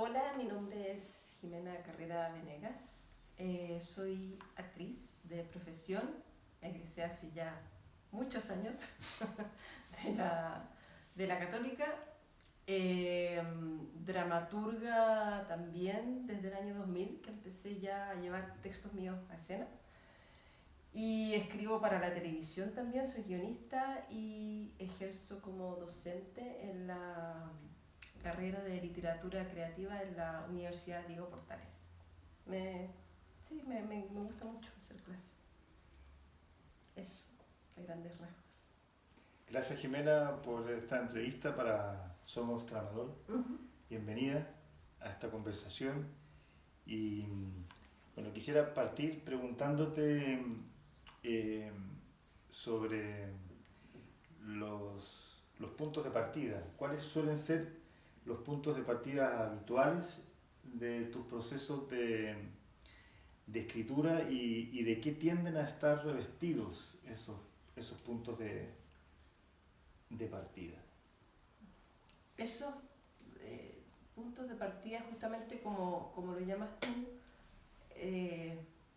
Hola, mi nombre es Jimena Carrera Venegas. Soy actriz de profesión. Egresé hace ya muchos años de la Católica. Dramaturga también desde el año 2000, que empecé ya a llevar textos míos a escena. Y escribo para la televisión también, soy guionista y ejerzo como docente en la carrera de literatura creativa en la Universidad Diego Portales. Me gusta mucho hacer clase. Eso, a grandes rasgos. Gracias, Jimena, por esta entrevista para Somos Tramador. Bienvenida a esta conversación. Y bueno, quisiera partir preguntándote sobre los puntos de partida. ¿Cuáles suelen ser los puntos de partida habituales de tus procesos de escritura y de qué tienden a estar revestidos esos puntos de partida? Esos puntos de partida, justamente como lo llamas tú,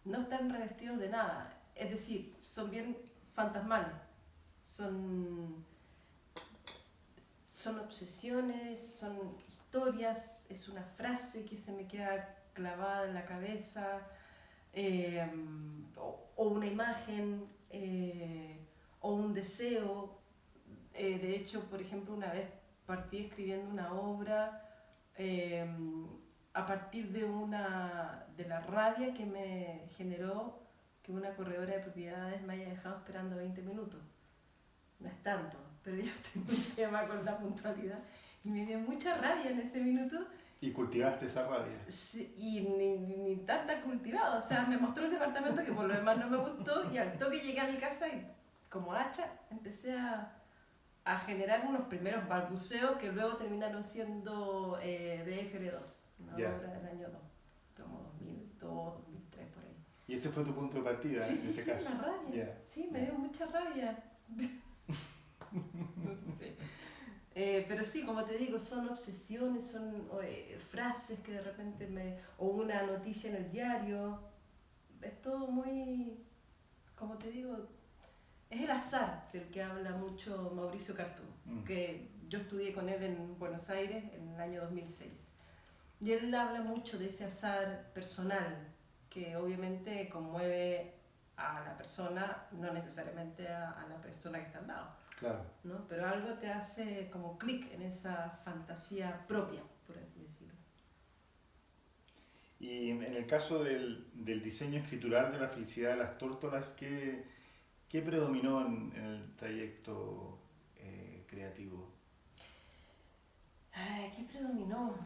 no están revestidos de nada. Es decir, son bien fantasmales. Son obsesiones, son historias, es una frase que se me queda clavada en la cabeza, o una imagen, o un deseo. De hecho, por ejemplo, una vez partí escribiendo una obra a partir de la rabia que me generó que una corredora de propiedades me haya dejado esperando 20 minutos. No es tanto, pero yo tengo un tema con la puntualidad y me dio mucha rabia en ese minuto. ¿Y cultivaste esa rabia? Sí, y ni tanta cultivada, o sea, me mostró el departamento que por lo demás no me gustó y al toque llegué a mi casa y como hacha empecé a generar unos primeros balbuceos que luego terminaron siendo DFL2, una obra del año 2, como 2002, 2003 por ahí. ¿Y ese fue tu punto de partida en ese caso? Sí, una rabia, sí, me dio mucha rabia. No sé. Pero sí, como te digo, son obsesiones, son frases que de repente o una noticia en el diario. Es todo muy, como te digo, es el azar del que habla mucho Mauricio Cartú, que yo estudié con él en Buenos Aires en el año 2006. Y él habla mucho de ese azar personal, que obviamente conmueve a la persona, no necesariamente a la persona que está al lado. Claro. ¿No? Pero algo te hace como clic en esa fantasía propia, por así decirlo. Y en el caso del diseño escritural de La felicidad de las tórtolas, ¿qué predominó en el trayecto creativo? ¿Qué predominó?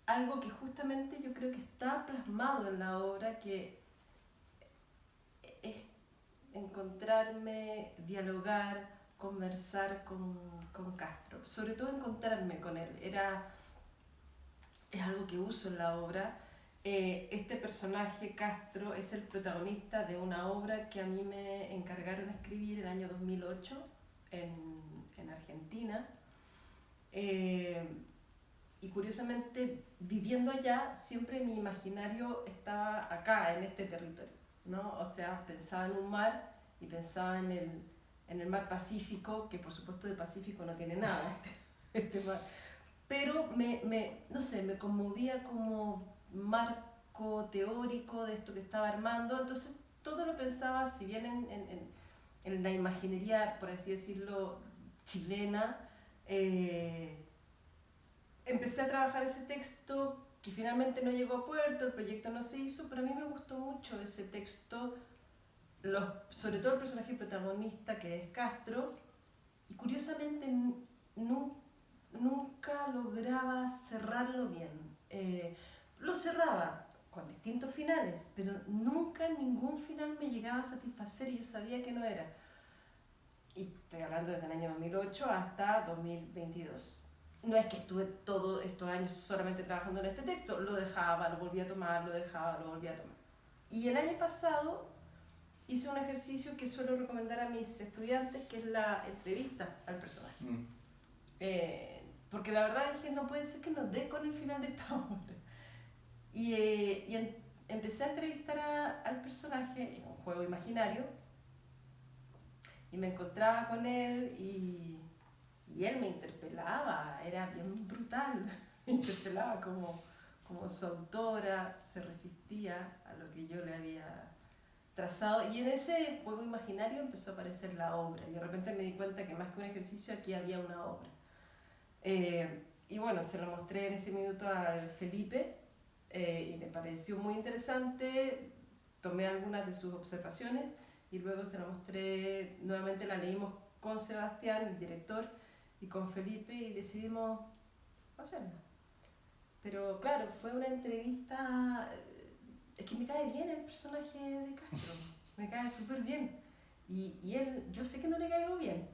Algo que justamente yo creo que está plasmado en la obra, que es encontrarme, dialogar, conversar con Castro, sobre todo encontrarme con él. Es algo que uso en la obra. Este personaje, Castro, es el protagonista de una obra que a mí me encargaron escribir en el año 2008 en Argentina. Y curiosamente, viviendo allá, siempre mi imaginario estaba acá, en este territorio, ¿no? O sea, pensaba en un mar y pensaba en el mar Pacífico, que por supuesto de Pacífico no tiene nada este mar. Pero no sé, me conmovía como marco teórico de esto que estaba armando. Entonces todo lo pensaba, si bien en la imaginería, por así decirlo, chilena. Empecé a trabajar ese texto que finalmente no llegó a puerto, el proyecto no se hizo, pero a mí me gustó mucho ese texto, sobre todo el personaje protagonista que es Castro, y curiosamente nunca lograba cerrarlo bien. Lo cerraba con distintos finales, pero nunca ningún final me llegaba a satisfacer y yo sabía que no era. Y estoy hablando desde el año 2008 hasta 2022. No es que estuve todos estos años solamente trabajando en este texto, lo dejaba, lo volvía a tomar, lo dejaba, lo volvía a tomar. Y el año pasado hice un ejercicio que suelo recomendar a mis estudiantes, que es la entrevista al personaje. porque la verdad dije, no puede ser que nos dé con el final de esta obra. Empecé a entrevistar al personaje en un juego imaginario y me encontraba con él y él me interpelaba, era bien brutal, me interpelaba como su autora, se resistía a lo que yo le había trazado y en ese juego imaginario empezó a aparecer la obra y de repente me di cuenta que más que un ejercicio aquí había una obra. Y bueno, se lo mostré en ese minuto al Felipe y me pareció muy interesante, tomé algunas de sus observaciones y luego se la mostré, nuevamente la leímos con Sebastián, el director, y con Felipe y decidimos hacerla. Pero claro, fue una entrevista, es que me cae bien el personaje de Castro, me cae súper bien. Y él, yo sé que no le caigo bien,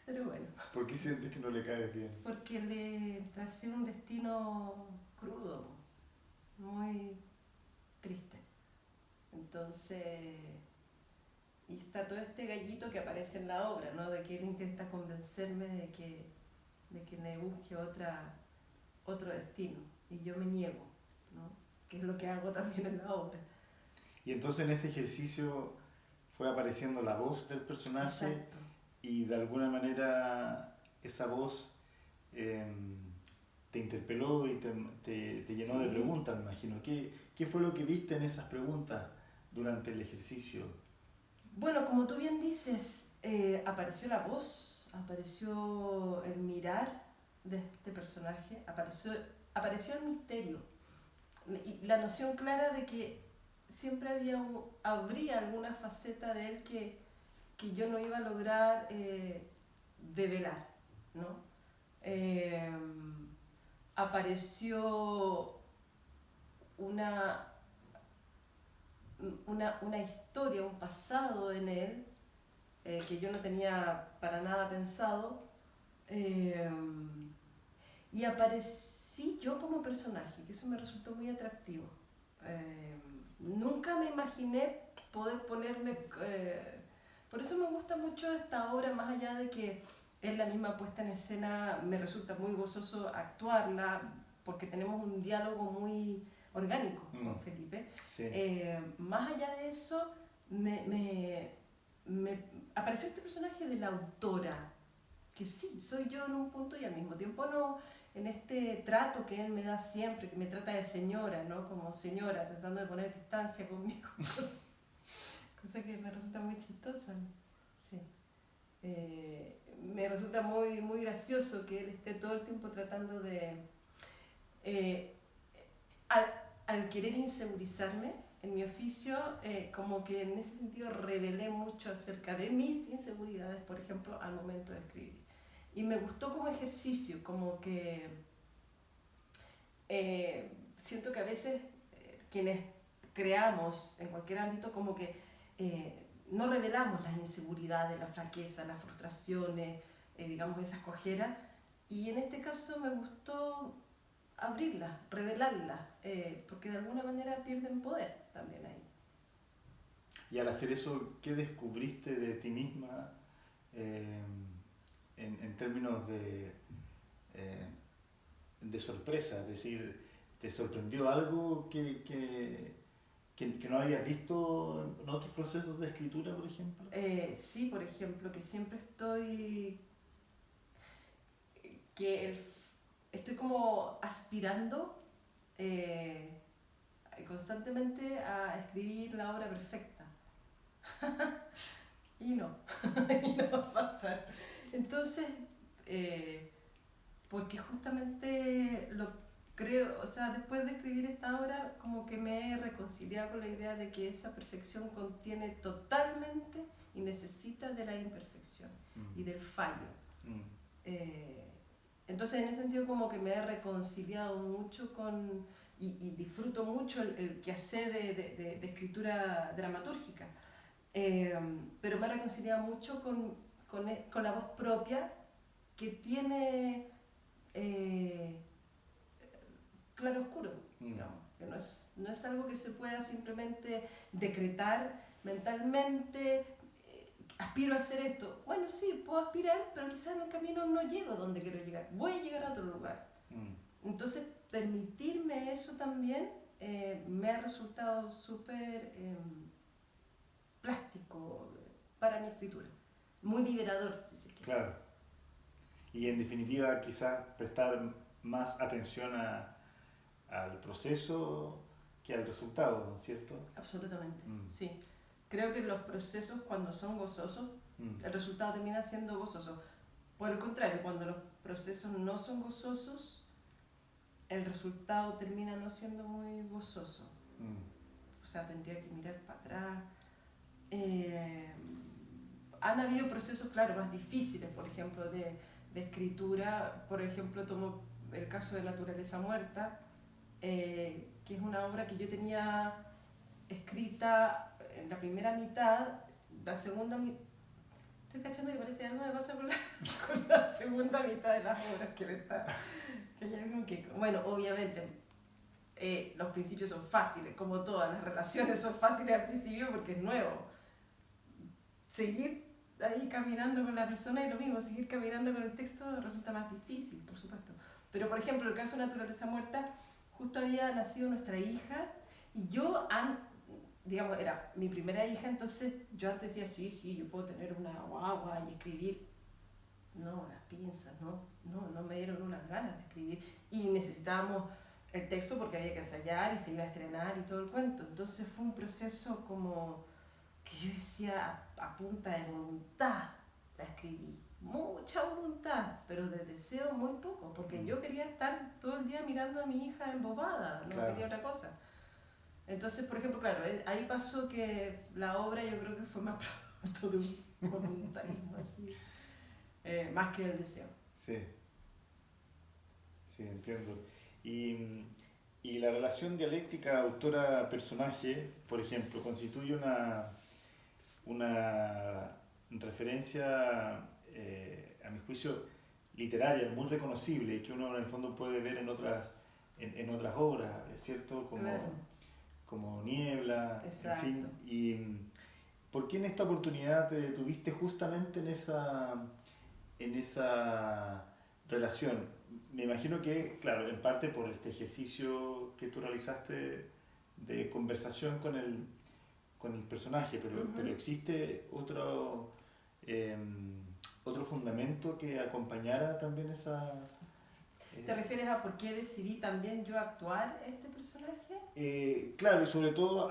pero bueno. ¿Por qué sientes que no le caes bien? Porque le tracé un destino crudo, muy triste. Entonces, y está todo este gallito que aparece en la obra, ¿no? De que él intenta convencerme de que me busque otro destino. Y yo me niego, ¿no? Que es lo que hago también en la obra. Y entonces en este ejercicio fue apareciendo la voz del personaje. Exacto. Y de alguna manera esa voz te interpeló y te llenó de preguntas, me imagino. ¿Qué fue lo que viste en esas preguntas durante el ejercicio? Bueno, como tú bien dices, apareció la voz, apareció el mirar de este personaje, apareció el misterio y la noción clara de que siempre habría alguna faceta de él que yo no iba a lograr develar, ¿no? Apareció una historia, un pasado en él que yo no tenía para nada pensado y aparecí yo como personaje, que eso me resultó muy atractivo. Nunca me imaginé poder ponerme... por eso me gusta mucho esta obra, más allá de que es la misma puesta en escena, me resulta muy gozoso actuarla, porque tenemos un diálogo muy orgánico con Felipe. Sí. Más allá de eso, me apareció este personaje de la autora, que sí, soy yo en un punto y al mismo tiempo no, en este trato que él me da siempre, que me trata de señora, ¿no? Como señora, tratando de poner distancia conmigo, cosa que me resulta muy chistosa. Sí. Me resulta muy, muy gracioso que él esté todo el tiempo tratando de... al querer insegurizarme en mi oficio, como que en ese sentido revelé mucho acerca de mis inseguridades, por ejemplo, al momento de escribir. Y me gustó como ejercicio, como que siento que a veces quienes creamos en cualquier ámbito, como que no revelamos las inseguridades, la flaqueza, las frustraciones, digamos esas cojeras, y en este caso me gustó abrirlas, revelarlas, porque de alguna manera pierden poder también ahí. Y al hacer eso, ¿qué descubriste de ti misma en términos de sorpresa? Es decir, ¿te sorprendió algo que no habías visto en otros procesos de escritura, por ejemplo? Sí, por ejemplo, que siempre estoy como aspirando constantemente a escribir la obra perfecta. Y no, y no va a pasar. Entonces, porque justamente lo creo, o sea, después de escribir esta obra, como que me he reconciliado con la idea de que esa perfección contiene totalmente y necesita de la imperfección y del fallo. Entonces, en ese sentido, como que me he reconciliado mucho con, y disfruto mucho el quehacer de escritura dramatúrgica. Pero me he reconciliado mucho con la voz propia que tiene claro oscuro, digamos, que no es algo que se pueda simplemente decretar mentalmente, aspiro a hacer esto. Bueno, sí, puedo aspirar, pero quizás en el camino no llego donde quiero llegar. Voy a llegar a otro lugar. Entonces, permitirme eso también me ha resultado súper plástico para mi escritura. Muy liberador, si se quiere. Claro. Y en definitiva, quizás prestar más atención al proceso que al resultado, ¿no es cierto? Absolutamente, sí. Creo que los procesos, cuando son gozosos, el resultado termina siendo gozoso. Por el contrario, cuando los procesos no son gozosos, el resultado termina no siendo muy gozoso. O sea, tendría que mirar para atrás. Han habido procesos, claro, más difíciles, por ejemplo, de escritura. Por ejemplo, tomo el caso de Naturaleza Muerta, que es una obra que yo tenía escrita en la primera mitad, la segunda mitad. Estoy cachando que parece que algo me pasa con la segunda mitad de las obras que me está. Bueno, obviamente, los principios son fáciles, como todas las relaciones son fáciles al principio porque es nuevo. Seguir ahí caminando con la persona y lo mismo, seguir caminando con el texto resulta más difícil, por supuesto. Pero, por ejemplo, el caso de Naturaleza Muerta, justo había nacido nuestra hija y yo, digamos, era mi primera hija, entonces yo antes decía, sí, yo puedo tener una guagua y escribir. No, las pinzas, no me dieron unas ganas de escribir. Y necesitábamos el texto porque había que ensayar y se iba a estrenar y todo el cuento. Entonces fue un proceso como que yo decía a punta de voluntad la escribí. Mucha voluntad, pero de deseo muy poco, porque yo quería estar todo el día mirando a mi hija embobada, no quería otra cosa. Entonces, por ejemplo, claro, ahí pasó que la obra yo creo que fue más producto de un voluntarismo así, más que el deseo. Sí, entiendo. Y la relación dialéctica autora-personaje, por ejemplo, constituye una referencia, a mi juicio, literaria, muy reconocible, que uno en el fondo puede ver en otras obras, ¿cierto? Como Niebla, Exacto. en fin. ¿Y por qué en esta oportunidad te detuviste justamente en esa relación? Me imagino que, claro, en parte por este ejercicio que tú realizaste de conversación con el personaje, pero ¿existe otro fundamento que acompañara también esa...? ¿Te refieres a por qué decidí también yo actuar este personaje? Claro, y sobre todo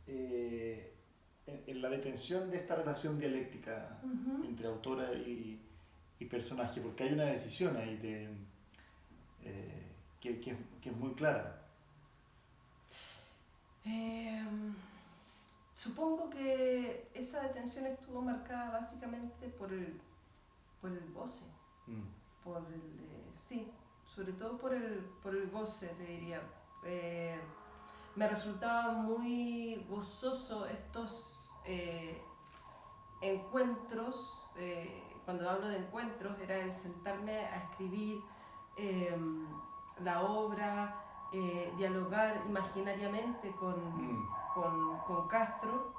en la detención de esta relación dialéctica entre autora y personaje, porque hay una decisión ahí que es muy clara. Supongo que esa detención estuvo marcada básicamente por el goce, sí, sobre todo por el goce, te diría. Me resultaba muy gozoso estos encuentros. Cuando hablo de encuentros era el sentarme a escribir la obra, dialogar imaginariamente con Castro.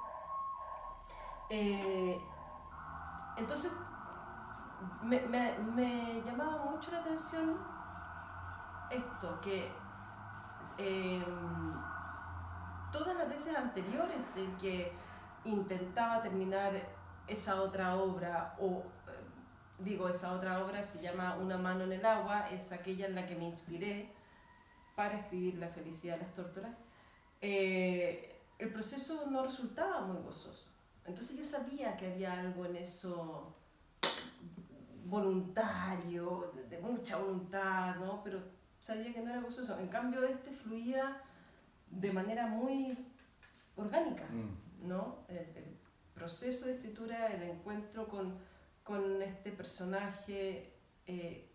Entonces me llamaba mucho la atención esto, que todas las veces anteriores en que intentaba terminar esa otra obra, esa otra obra se llama Una mano en el agua, es aquella en la que me inspiré para escribir La felicidad de las tórtolas. El proceso no resultaba muy gozoso. Entonces yo sabía que había algo en eso voluntario, de mucha voluntad, ¿no? Pero sabía que no era gozoso. En cambio fluía de manera muy orgánica, ¿no? El proceso de escritura, el encuentro con este personaje que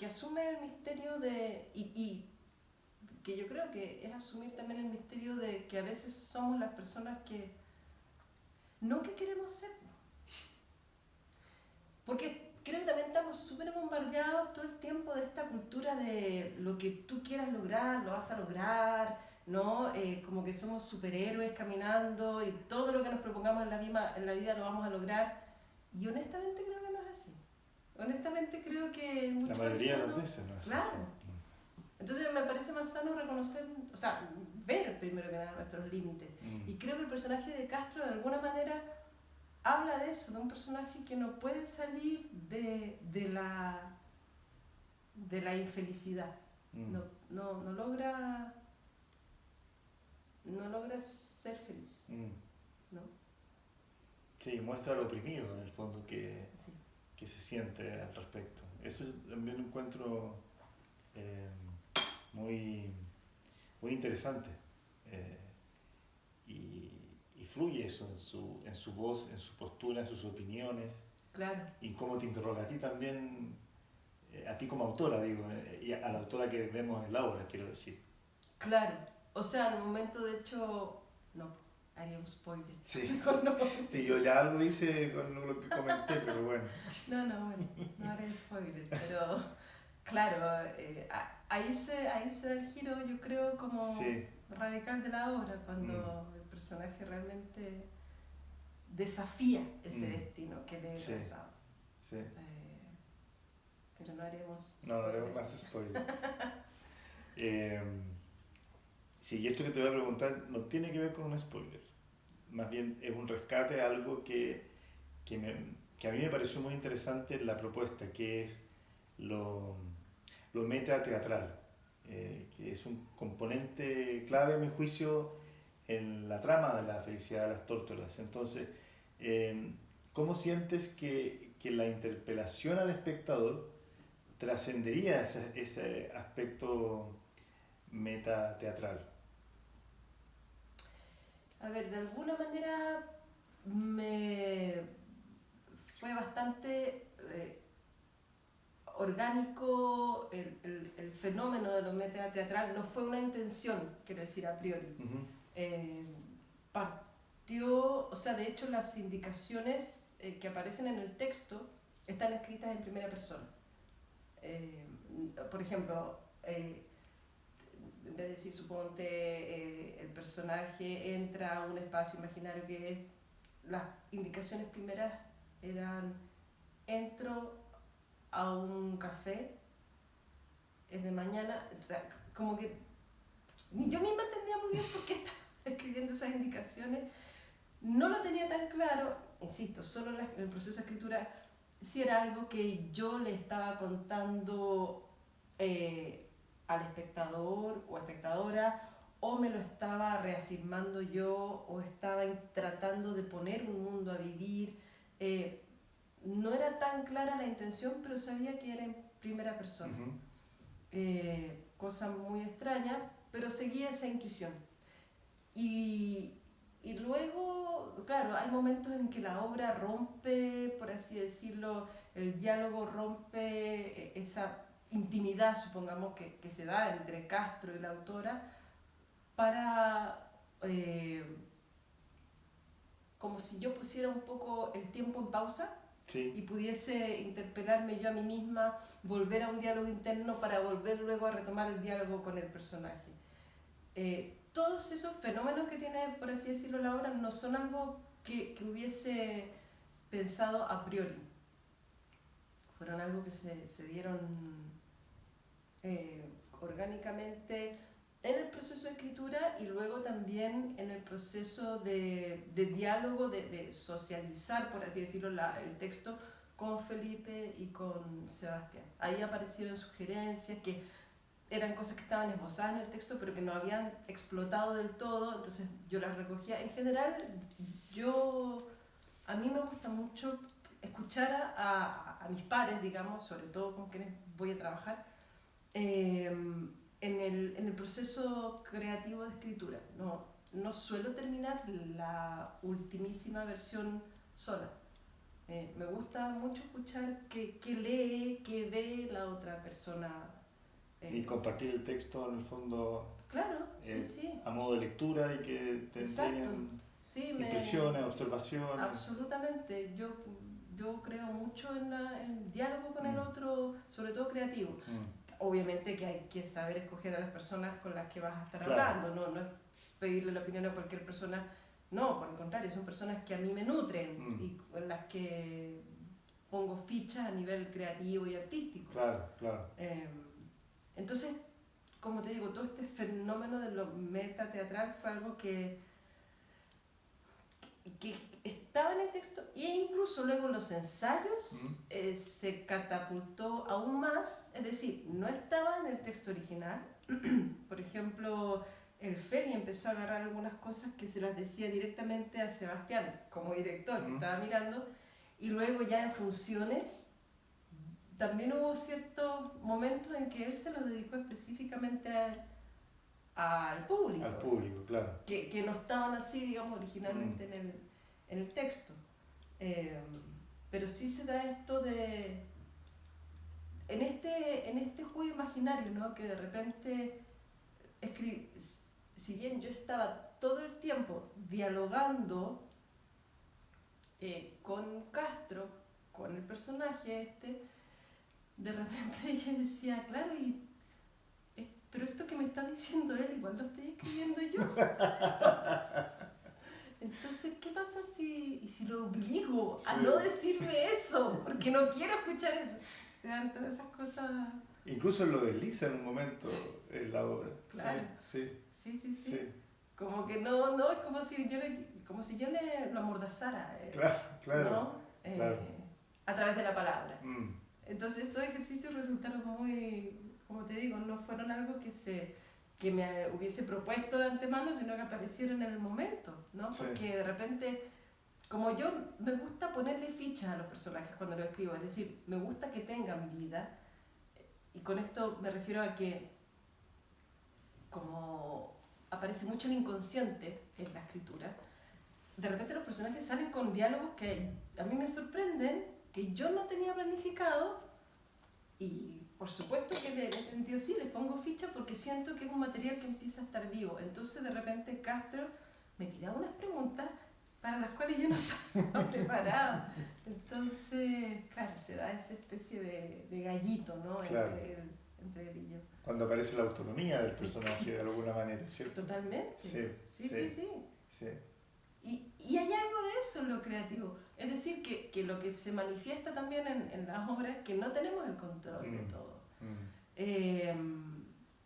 asume el misterio y que yo creo que es asumir también el misterio de que a veces somos las personas que no que queremos ser, porque creo que también estamos súper bombardeados todo el tiempo de esta cultura de lo que tú quieras lograr, lo vas a lograr, ¿no? Como que somos superhéroes caminando y todo lo que nos propongamos en la vida lo vamos a lograr. Y honestamente creo que no es así. Honestamente creo que La mayoría de las veces no es claro. así. Entonces me parece más sano reconocer, o sea, ver primero que nada nuestros límites. Y creo que el personaje de Castro de alguna manera habla de eso, de un personaje que no puede salir de la infelicidad. No logra ser feliz, ¿no? Sí, muestra lo oprimido en el fondo Sí. que se siente al respecto. Eso también lo encuentro muy, muy interesante. Y fluye eso en su voz, en su postura, en sus opiniones. Claro. Y cómo te interroga a ti también, a ti como autora, digo, y a la autora que vemos en la obra, quiero decir. Claro. O sea, en el momento, de hecho, no, haría un spoiler. Sí, no. Sí, yo ya algo hice con lo que comenté, pero bueno. No haré spoiler, pero claro, ahí se da el giro, yo creo, como radical de la obra, cuando el personaje realmente desafía ese destino que le he trazado. Sí. Pero no haremos No haremos más spoilers. Sí, y esto que te voy a preguntar no tiene que ver con un spoiler. Más bien es un rescate a algo que a mí me pareció muy interesante en la propuesta, que es lo metateatral, que es un componente clave, a mi juicio, en la trama de La felicidad de las tórtolas. Entonces, ¿cómo sientes que la interpelación al espectador trascendería ese aspecto metateatral? A ver, de alguna manera me fue bastante orgánico el fenómeno de lo metateatral, no fue una intención, quiero decir, a priori. Partió, o sea, de hecho las indicaciones que aparecen en el texto están escritas en primera persona. Por ejemplo, en vez de decir, suponte, el personaje entra a un espacio imaginario que es, las indicaciones primeras eran, entro a un café, es de mañana, o sea, como que ni yo misma entendía muy bien por qué estaba escribiendo esas indicaciones, no lo tenía tan claro, insisto, solo en el proceso de escritura, si era algo que yo le estaba contando al espectador o espectadora, o me lo estaba reafirmando yo, o estaba tratando de poner un mundo a vivir. No era tan clara la intención, pero sabía que era en primera persona. Cosa muy extraña, pero seguía esa intuición. Y luego, claro, hay momentos en que la obra rompe, por así decirlo, el diálogo rompe esa intimidad, supongamos, que se da entre Castro y la autora, para, como si yo pusiera un poco el tiempo en pausa y pudiese interpelarme yo a mí misma, volver a un diálogo interno para volver luego a retomar el diálogo con el personaje. Todos esos fenómenos que tiene, por así decirlo, la obra no son algo que hubiese pensado a priori. Fueron algo que se dieron orgánicamente en el proceso de escritura y luego también en el proceso de diálogo, de socializar, por así decirlo, el texto con Felipe y con Sebastián. Ahí aparecieron sugerencias que eran cosas que estaban esbozadas en el texto pero que no habían explotado del todo, entonces yo las recogía. En general, a mí me gusta mucho escuchar a mis pares, digamos, sobre todo con quienes voy a trabajar, en el proceso creativo de escritura. No suelo terminar la ultimísima versión sola. Me gusta mucho escuchar qué lee, qué ve la otra persona. Y compartir el texto en el fondo, claro, sí. a modo de lectura y que te enseñen impresiones, observaciones. Absolutamente, yo creo mucho en el diálogo con el otro, sobre todo creativo. obviamente que hay que saber escoger a las personas con las que vas a estar Claro. hablando, no es pedirle la opinión a cualquier persona, no, por el contrario, son personas que a mí me nutren y con las que pongo fichas a nivel creativo y artístico. Claro, claro. Entonces, como te digo, todo este fenómeno de lo metateatral fue algo que estaba en el texto e incluso luego en los ensayos se catapultó aún más, es decir, no estaba en el texto original. Por ejemplo, el Feli empezó a agarrar algunas cosas que se las decía directamente a Sebastián como director, que estaba mirando, y luego ya en funciones también hubo ciertos momentos en que él se los dedicó específicamente al público. Al público, claro. Que no estaban así, digamos, originalmente en el texto. Pero sí se da esto de... En este juego imaginario, ¿no? Que de repente, si bien yo estaba todo el tiempo dialogando con Castro, con el personaje de repente yo decía, claro, pero esto que me está diciendo él, igual lo estoy escribiendo yo. Entonces, ¿qué pasa si lo obligo a no decirme eso? Porque no quiero escuchar eso. Se dan todas esas cosas. Incluso lo desliza en un momento en la obra. Claro. Sí. Como que no, es como si yo lo amordazara. Claro. ¿No? Claro. A través de la palabra. Entonces, esos ejercicios resultaron muy, como te digo, no fueron algo que me hubiese propuesto de antemano, sino que aparecieron en el momento, ¿no? Porque de repente, como yo me gusta ponerle fichas a los personajes cuando los escribo, es decir, me gusta que tengan vida, y con esto me refiero a que como aparece mucho el inconsciente en la escritura, de repente los personajes salen con diálogos que a mí me sorprenden, que yo no tenía planificado, y por supuesto que en ese sentido sí, les pongo ficha porque siento que es un material que empieza a estar vivo. Entonces de repente Castro me tiraba unas preguntas para las cuales yo no estaba preparada. Entonces, claro, se da esa especie de gallito, ¿no? Claro. Entre él y yo. Cuando aparece la autonomía del personaje de alguna manera, ¿cierto? Totalmente. Sí. Y hay algo de eso en lo creativo. Es decir, que lo que se manifiesta también en las obras es que no tenemos el control de todo.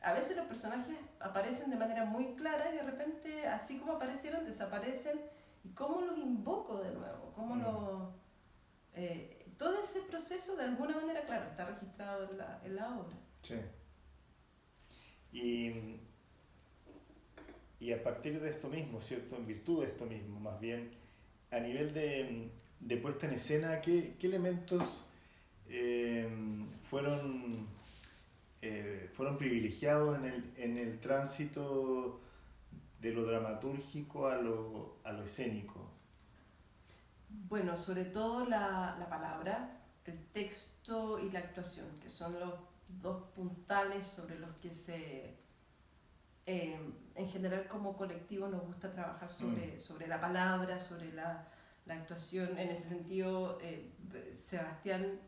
A veces los personajes aparecen de manera muy clara y de repente, así como aparecieron, desaparecen. ¿Y cómo los invoco de nuevo? Todo ese proceso, de alguna manera, claro, está registrado en la obra. Sí. Y a partir de esto mismo, ¿cierto? En virtud de esto mismo, más bien, a nivel de puesta en escena, ¿qué elementos fueron privilegiados en el tránsito de lo dramatúrgico a lo escénico? Bueno, sobre todo la palabra, el texto y la actuación, que son los dos puntales sobre los que en general como colectivo nos gusta trabajar sobre la palabra, sobre la actuación. En ese sentido, Sebastián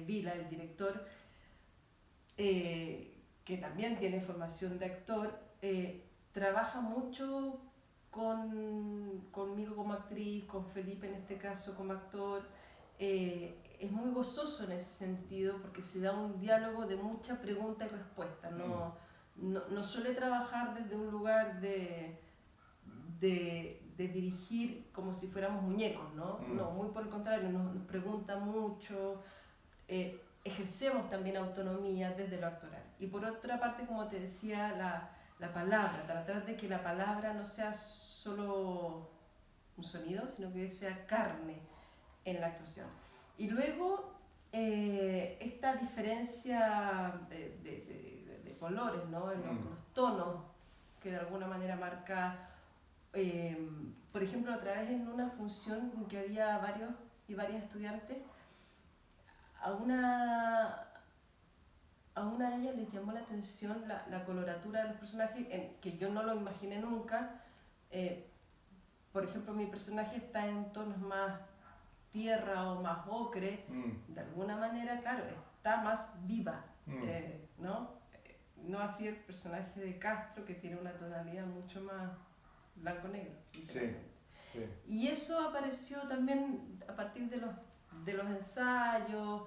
Vila, el director, que también tiene formación de actor, trabaja mucho conmigo como actriz, con Felipe en este caso como actor. Es muy gozoso en ese sentido porque se da un diálogo de mucha pregunta y respuesta. No suele trabajar desde un lugar de dirigir como si fuéramos muñecos, ¿no? No, muy por el contrario, nos pregunta mucho, ejercemos también autonomía desde lo actoral. Y por otra parte, como te decía, la palabra, tratar de que la palabra no sea solo un sonido, sino que sea carne en la actuación. Y luego, esta diferencia de colores, ¿no? En los tonos, que de alguna manera marca, por ejemplo, otra vez en una función en que había varios y varias estudiantes, a una de ellas les llamó la atención la coloratura de los personajes, que yo no lo imaginé nunca. Por ejemplo, mi personaje está en tonos más tierra o más ocre, de alguna manera, claro, está más viva ¿no? No así el personaje de Castro, que tiene una tonalidad mucho más blanco-negro. Sí, sí. Y eso apareció también a partir de los ensayos,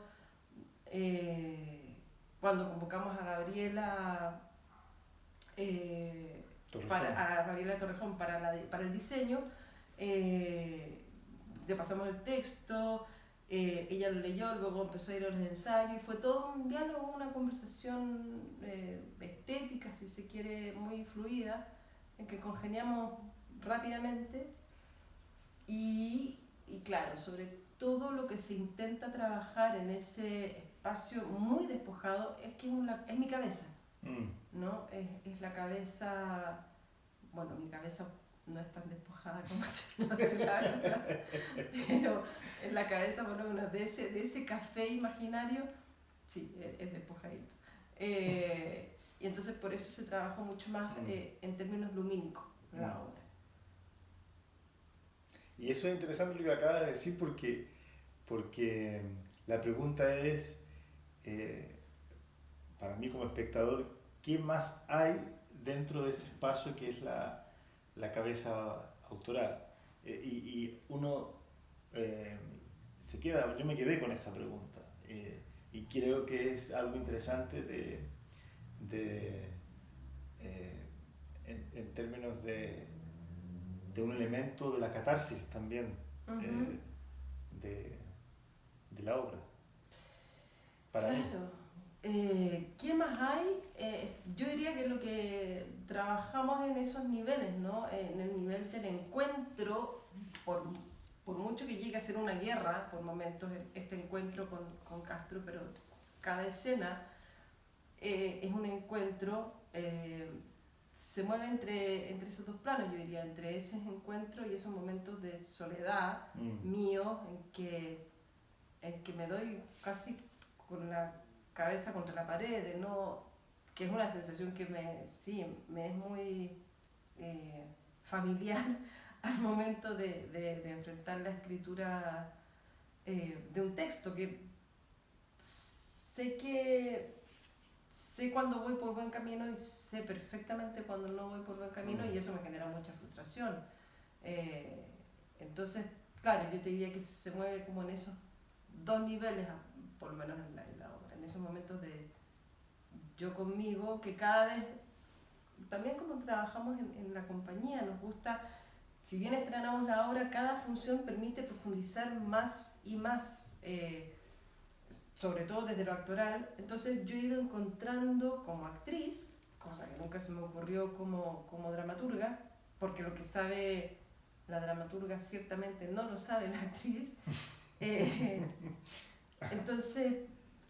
cuando convocamos a Gabriela, a Gabriela Torrejón para el diseño, le pasamos el texto, ella lo leyó, luego empezó a ir a los ensayos y fue todo un diálogo, una conversación estética, si se quiere, muy fluida, en que congeniamos rápidamente y claro, sobre todo lo que se intenta trabajar en ese espacio muy despojado es que es mi cabeza, ¿no? Es la cabeza, bueno, mi cabeza no es tan despojada como se hace pero en la cabeza, por lo menos, de ese café imaginario, sí, es despojadito. Y entonces por eso se trabajó mucho más en términos lumínicos la obra. Y eso es interesante lo que acabas de decir porque la pregunta es, para mí como espectador, ¿qué más hay dentro de ese espacio que es la cabeza autoral? Y uno se queda, yo me quedé con esa pregunta y creo que es algo interesante en términos de un elemento de la catarsis también de la obra. Para mí. ¿Qué más hay? Yo diría que lo que trabajamos en esos niveles, ¿no? En el nivel del encuentro, por mucho que llegue a ser una guerra por momentos este encuentro con Castro, pero cada escena es un encuentro, se mueve entre esos dos planos, yo diría, entre ese encuentro y esos momentos de soledad mío en que me doy casi con la cabeza contra la pared, ¿no? Que es una sensación que me es muy familiar al momento de enfrentar la escritura de un texto, que sé cuando voy por buen camino y sé perfectamente cuando no voy por buen camino y eso me genera mucha frustración. Entonces, claro, yo te diría que se mueve como en esos dos niveles, por lo menos en la obra, en esos momentos de yo conmigo, que cada vez, también como trabajamos en la compañía, nos gusta, si bien estrenamos la obra, cada función permite profundizar más y más, sobre todo desde lo actoral. Entonces yo he ido encontrando como actriz, cosa que nunca se me ocurrió como dramaturga, porque lo que sabe la dramaturga ciertamente no lo sabe la actriz. Entonces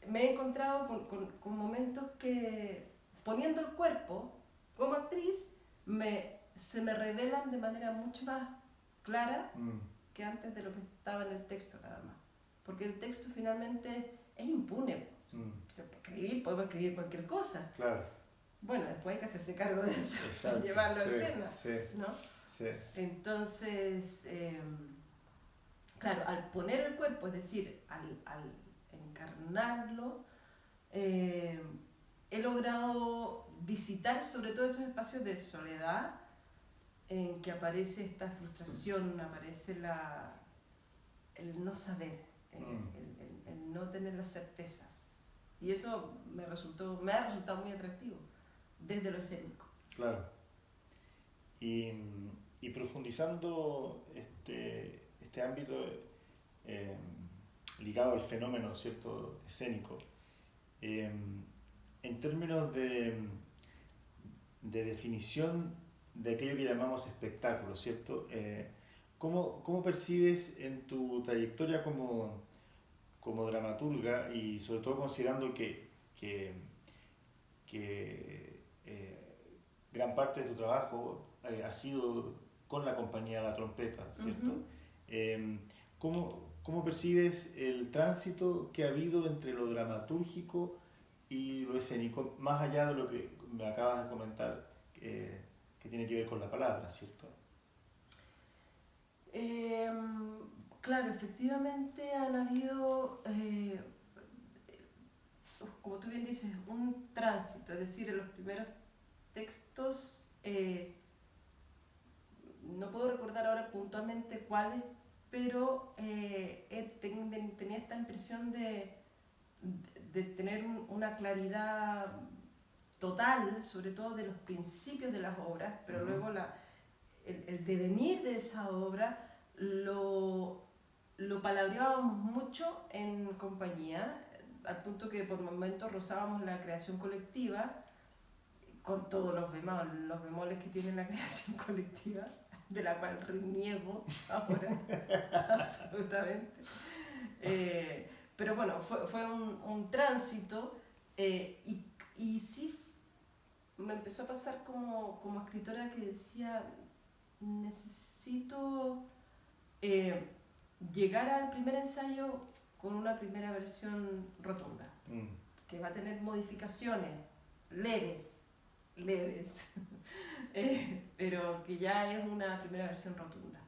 me he encontrado con momentos que, poniendo el cuerpo como actriz, se me revelan de manera mucho más clara que antes de lo que estaba en el texto nada más. Porque el texto finalmente es impune. Podemos escribir cualquier cosa. Claro. Bueno, después hay que hacerse cargo de eso, exacto, llevarlo a escena, ¿no? Sí. Entonces, claro, al poner el cuerpo, es decir, al encarnarlo, he logrado visitar sobre todo esos espacios de soledad en que aparece esta frustración, aparece el no saber, el no tener las certezas. Y eso me ha resultado muy atractivo desde lo escénico. Claro. Y profundizando este ámbito ligado al fenómeno, ¿cierto?, escénico, en términos de definición de aquello que llamamos espectáculo, ¿cierto? ¿Cómo percibes en tu trayectoria como dramaturga y sobre todo considerando que gran parte de tu trabajo ha sido con la compañía La Trompeta, ¿cierto? ¿Cómo percibes el tránsito que ha habido entre lo dramatúrgico y lo escénico, más allá de lo que me acabas de comentar, que tiene que ver con la palabra, ¿cierto? Claro, efectivamente han habido, como tú bien dices, dices, un tránsito, es decir, en los primeros textos, no puedo recordar ahora puntualmente cuáles, pero tenía esta impresión de tener una claridad total, sobre todo de los principios de las obras, pero luego el devenir de esa obra lo palabreábamos mucho en compañía, al punto que por momentos rozábamos la creación colectiva, con todos los bemoles que tiene la creación colectiva, de la cual reniego ahora, absolutamente. Pero bueno, fue un tránsito, y sí me empezó a pasar como escritora que decía, necesito llegar al primer ensayo con una primera versión rotunda, que va a tener modificaciones leves, pero que ya es una primera versión rotunda.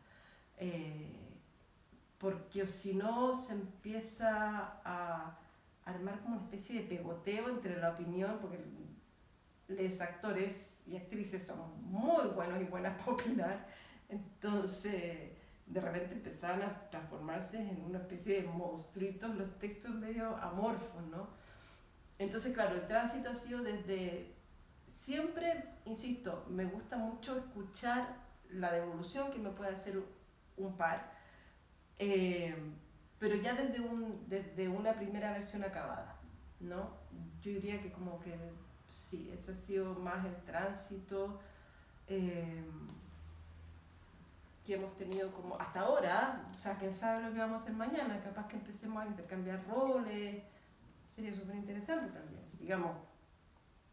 Porque si no se empieza a armar como una especie de pegoteo entre la opinión, porque los actores y actrices son muy buenos y buenas para opinar, entonces de repente empezaban a transformarse en una especie de monstruitos, los textos medio amorfos, ¿no? Entonces, claro, el tránsito ha sido desde siempre, insisto, me gusta mucho escuchar la devolución que me puede hacer un par, pero ya desde una primera versión acabada, ¿no? Yo diría que como que sí, ese ha sido más el tránsito que hemos tenido como hasta ahora. O sea, quién sabe lo que vamos a hacer mañana, capaz que empecemos a intercambiar roles, sería súper interesante también, digamos.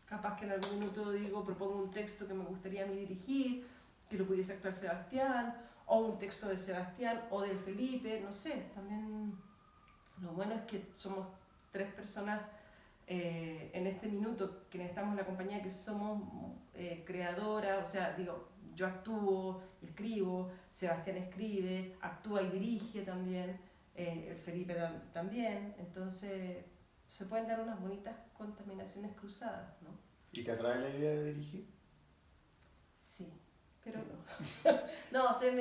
Capaz que en algún minuto propongo un texto que me gustaría a mí dirigir, que lo pudiese actuar Sebastián, o un texto de Sebastián o del Felipe, no sé. También lo bueno es que somos 3 personas en este minuto que estamos en la compañía, que somos creadoras, o sea, yo actúo, escribo, Sebastián escribe, actúa y dirige también, el Felipe también, entonces se pueden dar unas bonitas contaminaciones cruzadas, ¿no? ¿Y te atrae la idea de dirigir? Sí, pero no. No, o sea,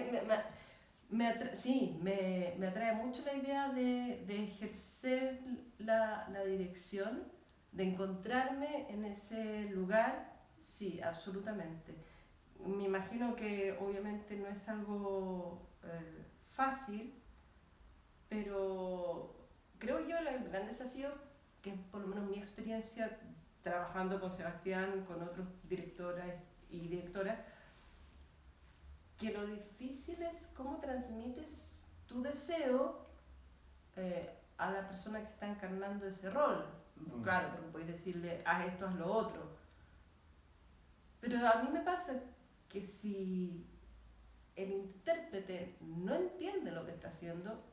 sí, me atrae mucho la idea de ejercer la dirección, de encontrarme en ese lugar, sí, absolutamente. Me imagino que obviamente no es algo fácil, pero creo yo el gran desafío, que es por lo menos mi experiencia trabajando con Sebastián, con otros directoras y directoras, que lo difícil es cómo transmites tu deseo a la persona que está encarnando ese rol. Claro, porque puedes decirle, haz esto, haz lo otro. Pero a mí me pasa que si el intérprete no entiende lo que está haciendo,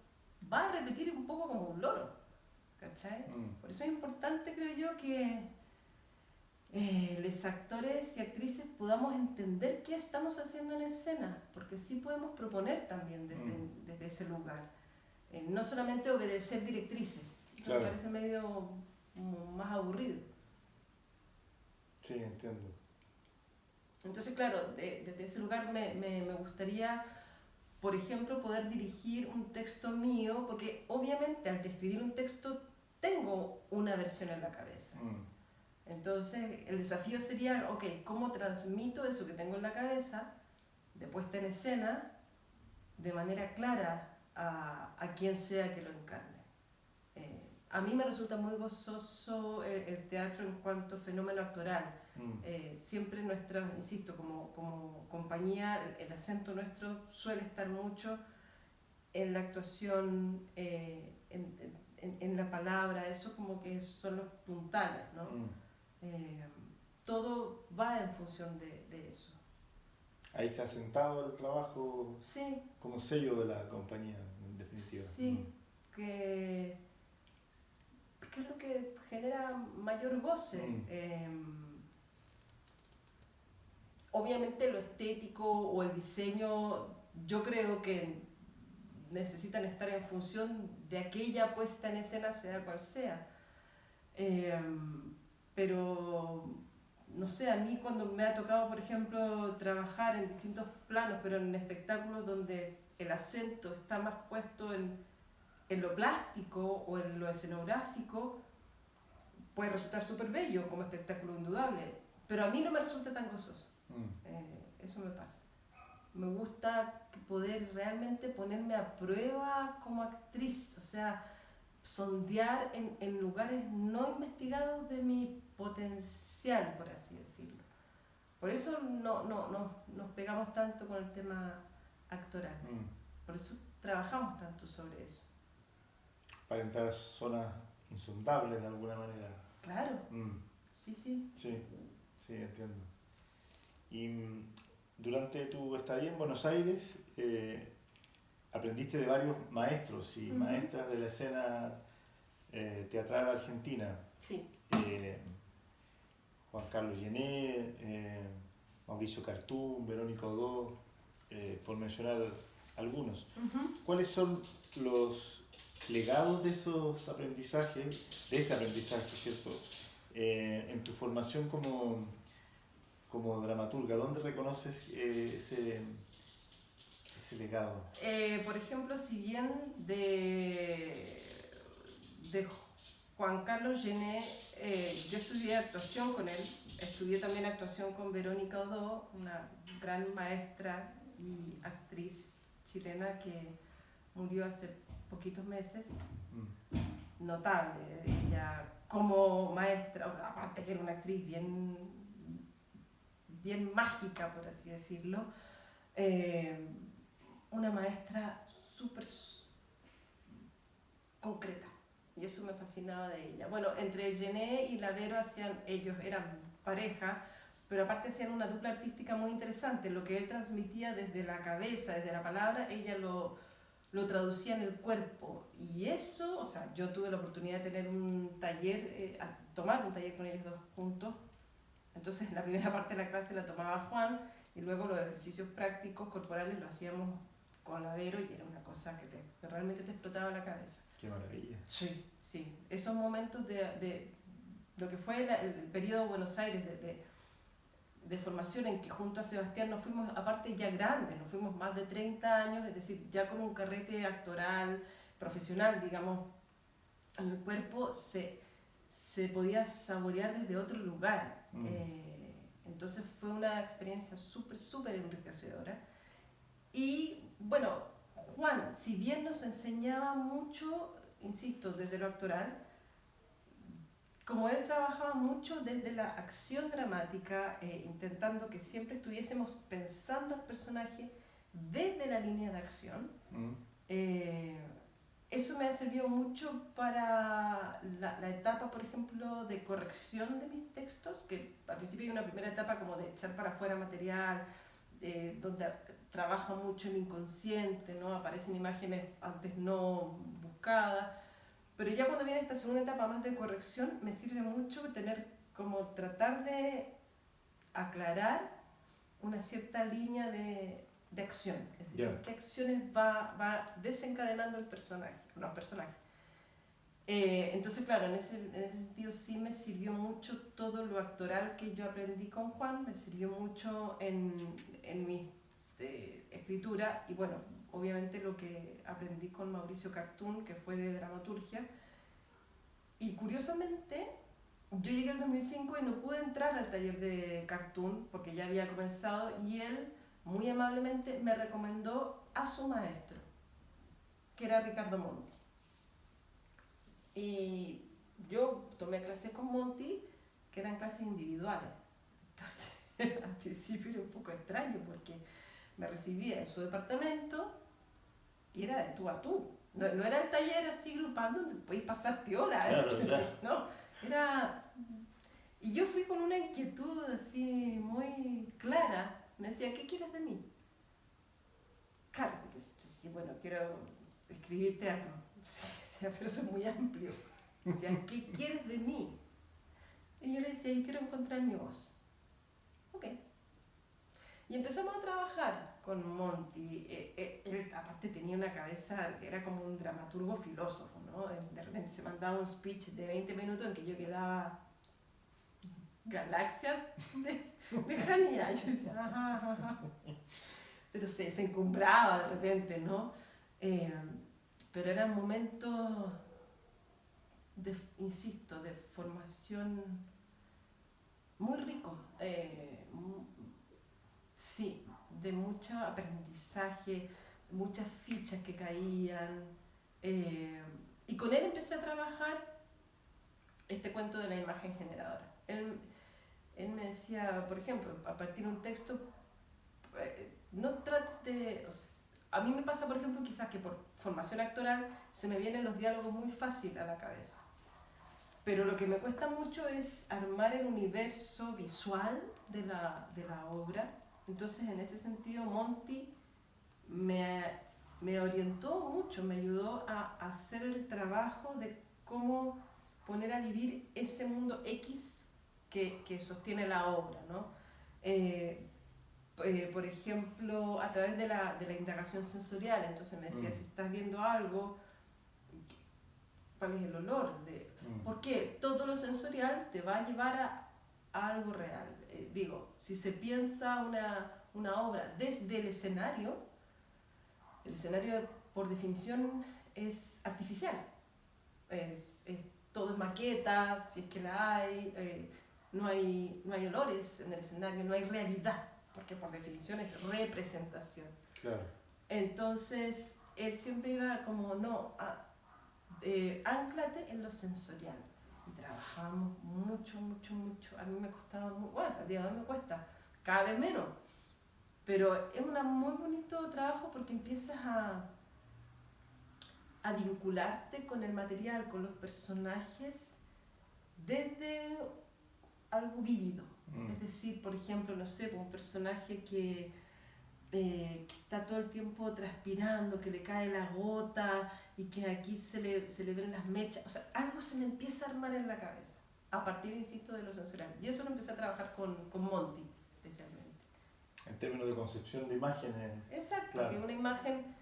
va a repetir un poco como un loro, ¿cachai? Por eso es importante, creo yo, que los actores y actrices podamos entender qué estamos haciendo en escena, porque sí podemos proponer también desde ese lugar. No solamente obedecer directrices, claro. Me parece medio más aburrido. Sí, entiendo. Entonces, claro, desde ese lugar me gustaría, por ejemplo, poder dirigir un texto mío, porque obviamente al escribir un texto tengo una versión en la cabeza. Entonces, el desafío sería, ok, ¿cómo transmito eso que tengo en la cabeza, de puesta en escena, de manera clara a quien sea que lo encarne? A mí me resulta muy gozoso el teatro en cuanto a fenómeno actoral. Siempre insisto, como compañía, el acento nuestro suele estar mucho en la actuación, en la palabra, eso como que son los puntales, ¿no? Todo va en función de eso. Ahí se ha sentado el trabajo, sí, como sello de la compañía, en definitiva. Sí, que es lo que genera mayor goce. Obviamente lo estético o el diseño, yo creo que necesitan estar en función de aquella puesta en escena, sea cual sea. pero no sé, a mí cuando me ha tocado, por ejemplo, trabajar en distintos planos, pero en espectáculos donde el acento está más puesto en lo plástico o en lo escenográfico, puede resultar súper bello como espectáculo indudable, pero a mí no me resulta tan gozoso. Eso me pasa. Me gusta poder realmente ponerme a prueba como actriz, o sea, sondear en lugares no investigados de mi potencial, por así decirlo. Por eso no nos pegamos tanto con el tema actoral. Por eso trabajamos tanto sobre eso. Para entrar a zonas insondables de alguna manera. Claro. Sí. Sí, entiendo. Y durante tu estadía en Buenos Aires, aprendiste de varios maestros y maestras de la escena teatral argentina. Sí. Juan Carlos Gené, Mauricio Cartún, Verónica Odó, por mencionar algunos. ¿Cuáles son los legados de esos aprendizajes, de ese aprendizaje, ¿cierto? En tu formación como dramaturga, ¿dónde reconoces ese legado? Por ejemplo, si bien de Juan Carlos Gené, yo estudié actuación con él, estudié también actuación con Verónica Odó, una gran maestra y actriz chilena que murió hace poquitos meses. Notable, ella como maestra, aparte que era una actriz bien mágica, por así decirlo, una maestra súper concreta, y eso me fascinaba de ella. Bueno, entre Gené y la Vero ellos eran pareja, pero aparte hacían una dupla artística muy interesante. Lo que él transmitía desde la cabeza, desde la palabra, ella lo traducía en el cuerpo, y eso, o sea, yo tuve la oportunidad de tener un taller, tomar un taller con ellos dos juntos. Entonces la primera parte de la clase la tomaba Juan, y luego los ejercicios prácticos corporales lo hacíamos con la Vero, y era una cosa que realmente te explotaba la cabeza. ¡Qué maravilla! Sí. Esos momentos de lo que fue el periodo de Buenos Aires, de formación, en que junto a Sebastián nos fuimos, aparte ya grandes, nos fuimos más de 30 años, es decir, ya con un carrete actoral, profesional, digamos, en el cuerpo, se podía saborear desde otro lugar. Entonces fue una experiencia súper enriquecedora. Y bueno, Juan, si bien nos enseñaba mucho, insisto, desde lo actoral, como él trabajaba mucho desde la acción dramática, intentando que siempre estuviésemos pensando al personaje desde la línea de acción, eso me ha servido mucho para la etapa, por ejemplo, de corrección de mis textos, que al principio hay una primera etapa como de echar para afuera material, donde trabaja mucho el inconsciente, ¿no? Aparecen imágenes antes no buscadas. Pero ya cuando viene esta segunda etapa más de corrección, me sirve mucho tratar de aclarar una cierta línea de acción. Es decir, qué acciones va desencadenando los personajes. Entonces, claro, en ese sentido sí me sirvió mucho todo lo actoral que yo aprendí con Juan, me sirvió mucho en mi escritura, y bueno, obviamente lo que aprendí con Mauricio Cartún, que fue de dramaturgia. Y curiosamente, yo llegué en 2005 y no pude entrar al taller de Cartún porque ya había comenzado, y él muy amablemente me recomendó a su maestro, que era Ricardo Monti. Y yo tomé clases con Monti, que eran clases individuales. Entonces, al principio era un poco extraño porque me recibía en su departamento y era de tú a tú. No era el taller así grupal donde podéis pasar piola. Claro. No, era... Y yo fui con una inquietud así muy clara. Me decía, ¿qué quieres de mí? Claro, porque sí, bueno, quiero escribir teatro. Sí, pero eso es muy amplio. Me decía, ¿qué quieres de mí? Y yo le decía, yo quiero encontrar mi voz. Ok. Y empezamos a trabajar con Monti. Él aparte tenía una cabeza, era como un dramaturgo filósofo, ¿no? De repente se mandaba un speech de 20 minutos en que yo quedaba galaxias de lejanía. Yo decía, ajá, ajá, ajá. Pero se encumbraba de repente, ¿no? Eh, pero eran momentos, insisto, de formación muy ricos. Sí, de mucho aprendizaje, muchas fichas que caían. Y con él empecé a trabajar este cuento de la imagen generadora. Él me decía, por ejemplo, a partir de un texto, no trates de... A mí me pasa, por ejemplo, quizás que por formación actoral se me vienen los diálogos muy fácil a la cabeza. Pero lo que me cuesta mucho es armar el universo visual de la obra. Entonces, en ese sentido, Monty me orientó mucho, me ayudó a hacer el trabajo de cómo poner a vivir ese mundo X que sostiene la obra, ¿no? Por ejemplo, a través de la indagación sensorial. Entonces me decía, si estás viendo algo, ¿cuál es el olor? Porque todo lo sensorial te va a llevar a algo real. Digo, si se piensa una obra desde el escenario por definición es artificial. Todo es maqueta, si es que la hay, no hay olores en el escenario, no hay realidad, porque por definición es representación. Claro. Entonces, él siempre iba como, no, ánclate en lo sensorial. Y trabajábamos mucho. A mí me costaba mucho, bueno, al día de hoy me cuesta, cada vez menos. Pero es un muy bonito trabajo porque empiezas a vincularte con el material, con los personajes, desde algo vívido. Es decir, por ejemplo, no sé, un personaje que está todo el tiempo transpirando, que le cae la gota y que aquí se le ven las mechas. O sea, algo se me empieza a armar en la cabeza, a partir, insisto, de lo sensorial. Y eso lo empecé a trabajar con Monty, especialmente. En términos de concepción de imágenes. Exacto, claro. Que una imagen...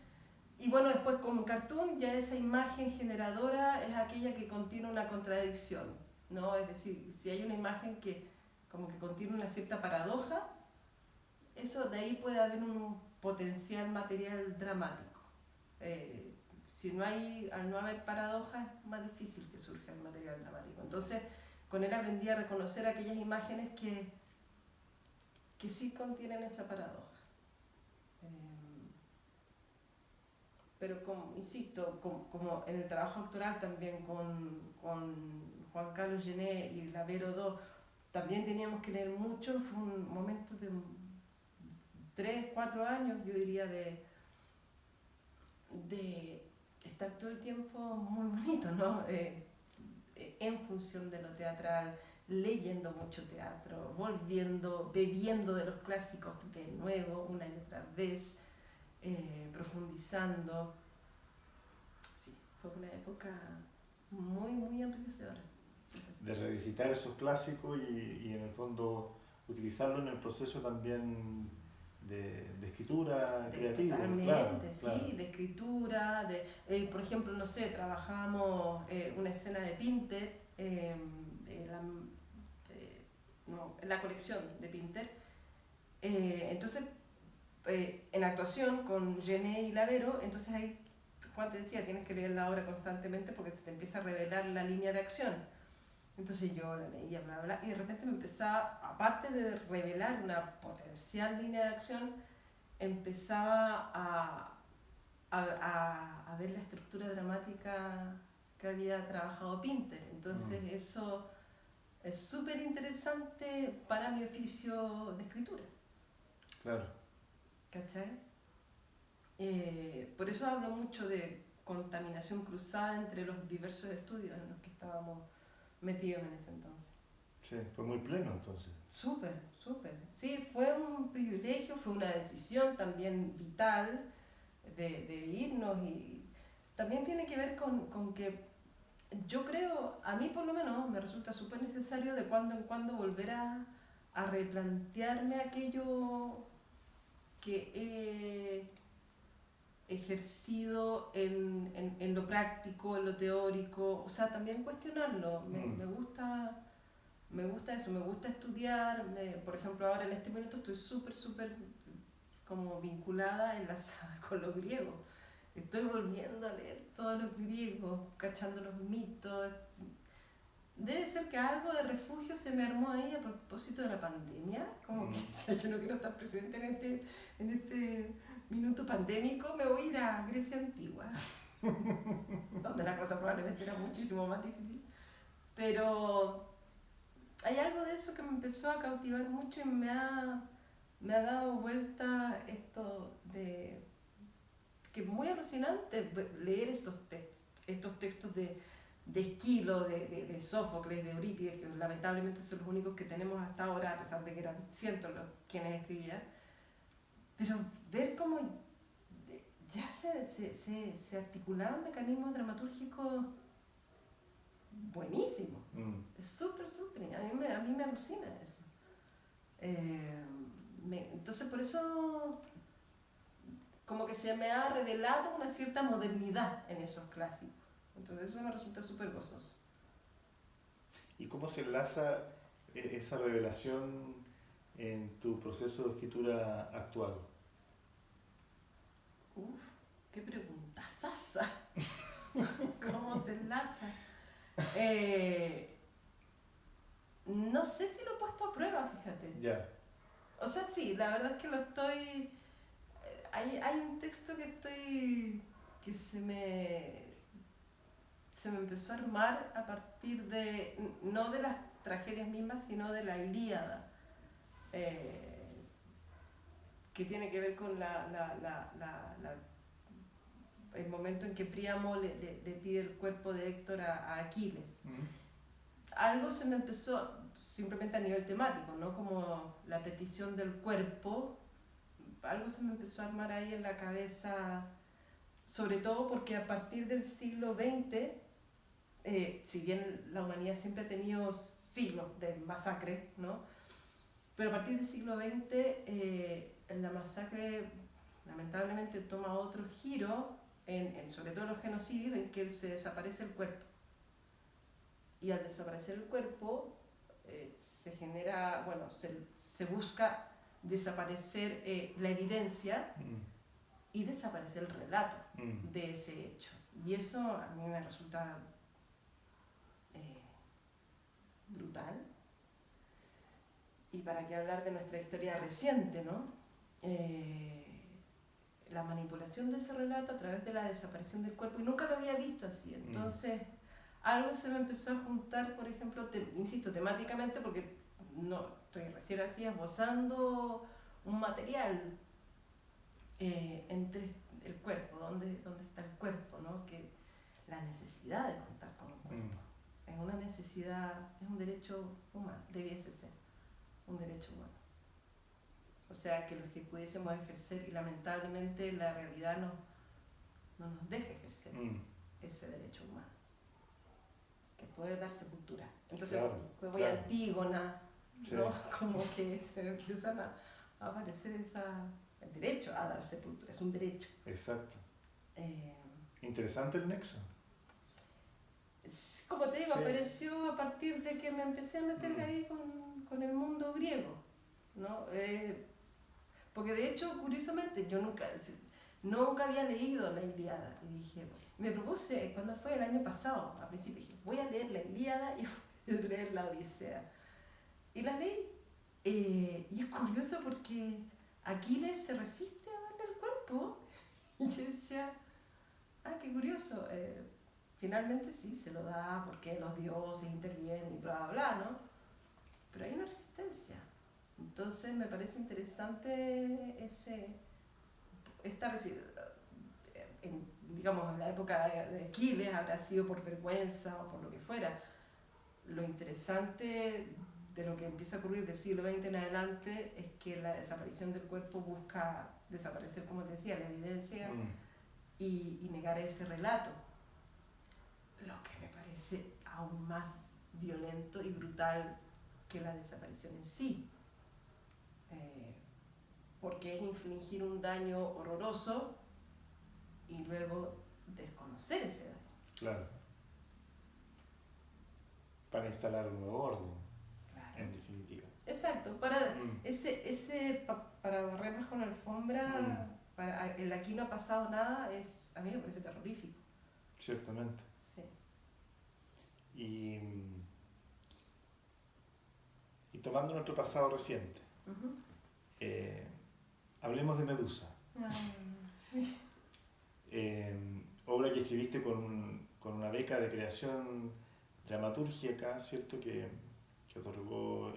Y bueno, después con Cartoon ya esa imagen generadora es aquella que contiene una contradicción, ¿no? Es decir, si hay una imagen que como que contiene una cierta paradoja, eso de ahí puede haber un potencial material dramático. Si no hay, al no haber paradoja es más difícil que surja el material dramático. Entonces, con él aprendí a reconocer aquellas imágenes que sí contienen esa paradoja. Pero como, insisto, como en el trabajo actoral también con Juan Carlos Gené y Lavero II, también teníamos que leer mucho. Fue un momento de 3, 4 años, yo diría, de estar todo el tiempo muy bonito, ¿no? En función de lo teatral, leyendo mucho teatro, volviendo, bebiendo de los clásicos de nuevo, una y otra vez, profundizando. Sí, fue una época muy enriquecedora. De revisitar esos clásicos y en el fondo utilizarlo en el proceso también de escritura creativa. Totalmente, claro, sí, claro. De escritura, por ejemplo, no sé, trabajábamos una escena de Pinter, en la colección de Pinter. Entonces, en actuación con Gené y Lavero, entonces ahí, Juan te decía, tienes que leer la obra constantemente porque se te empieza a revelar la línea de acción. Entonces yo la leía, bla, bla, y de repente me empezaba, aparte de revelar una potencial línea de acción, empezaba a ver la estructura dramática que había trabajado Pinter. Entonces eso es súper interesante para mi oficio de escritura. Claro. ¿Cachai? Por eso hablo mucho de contaminación cruzada entre los diversos estudios en los que estábamos metidos en ese entonces. Sí, fue muy pleno entonces. Súper. Sí, fue un privilegio, fue una decisión también vital de irnos, y también tiene que ver con que yo creo, a mí por lo menos me resulta súper necesario de cuando en cuando volver a replantearme aquello que he ejercido en lo práctico, en lo teórico, o sea, también cuestionarlo. Me gusta me gusta eso, me gusta estudiar, por ejemplo ahora en este momento estoy súper como vinculada, enlazada con los griegos. Estoy volviendo a leer todos los griegos, cachando los mitos. Debe ser que algo de refugio se me armó ahí a propósito de la pandemia, como que decía, yo no quiero estar presente en este minuto pandémico, me voy a ir a Grecia antigua, donde la cosa probablemente era muchísimo más difícil. Pero hay algo de eso que me empezó a cautivar mucho y me ha dado vuelta esto de que es muy alucinante leer estos textos de Esquilo, de Sófocles, de Eurípides, que lamentablemente son los únicos que tenemos hasta ahora, a pesar de que eran cientos los quienes escribían, pero ver cómo ya se articulaban mecanismos dramatúrgicos buenísimos. Es súper, a mí me alucina eso. Entonces por eso como que se me ha revelado una cierta modernidad en esos clásicos. Entonces eso me resulta súper gozoso. ¿Y cómo se enlaza esa revelación en tu proceso de escritura actual? Uf, qué pregunta sasa. ¿Cómo se enlaza? No sé si lo he puesto a prueba, fíjate. Ya. O sea, sí, la verdad es que lo estoy... Hay un texto que se me empezó a armar a partir de, no de las tragedias mismas, sino de la Ilíada, que tiene que ver con el momento en que Príamo le pide el cuerpo de Héctor a Aquiles. Algo se me empezó, simplemente a nivel temático, ¿no? Como la petición del cuerpo, algo se me empezó a armar ahí en la cabeza, sobre todo porque a partir del siglo XX, si bien la humanidad siempre ha tenido siglos de masacre, ¿no? Pero a partir del siglo XX la masacre lamentablemente toma otro giro, sobre todo los genocidios, en que se desaparece el cuerpo. Y al desaparecer el cuerpo se genera, bueno, se busca desaparecer la evidencia y desaparecer el relato de ese hecho. Y eso a mí me resulta brutal. Y para qué hablar de nuestra historia reciente, ¿no? La manipulación de ese relato a través de la desaparición del cuerpo, y nunca lo había visto así. Entonces, algo se me empezó a juntar, por ejemplo, insisto, temáticamente, porque no estoy recién así esbozando un material entre el cuerpo, ¿dónde está el cuerpo, ¿no? Que la necesidad de contar con un cuerpo es una necesidad, es un derecho humano, debiese ser un derecho humano. O sea, que los que pudiésemos ejercer, y lamentablemente la realidad no nos deja ejercer ese derecho humano, que puede dar sepultura. Entonces, claro, me voy a Antígona, sí, ¿no? Como que se empiezan a aparecer el derecho a dar sepultura, es un derecho. Exacto. Interesante el nexo. Como te digo, sí, apareció a partir de que me empecé a meter ahí con el mundo griego, ¿no? Porque de hecho, curiosamente, yo nunca había leído la Ilíada, y dije, me propuse, cuando fue el año pasado, a principio dije, voy a leer la Ilíada y voy a leer la Odisea. Y la leí, y es curioso porque Aquiles se resiste a darle el cuerpo, y yo decía, qué curioso, finalmente sí, se lo da porque los dioses intervienen y bla, bla, bla, ¿no? Pero hay una resistencia. Entonces me parece interesante esta resistencia. Digamos, en la época de Aquiles habrá sido por vergüenza o por lo que fuera. Lo interesante de lo que empieza a ocurrir del siglo XX en adelante es que la desaparición del cuerpo busca desaparecer, como te decía, la evidencia y negar ese relato. Lo que me parece aún más violento y brutal que la desaparición en sí. Porque es infligir un daño horroroso y luego desconocer ese daño. Claro. Para instalar un nuevo orden. en definitiva. Exacto, para barrer bajo la alfombra, para el aquí no ha pasado nada, a mí me parece terrorífico. Ciertamente. Sí. Y tomando nuestro pasado reciente, hablemos de Medusa. Obra que escribiste con una beca de creación dramatúrgica, ¿cierto? Que otorgó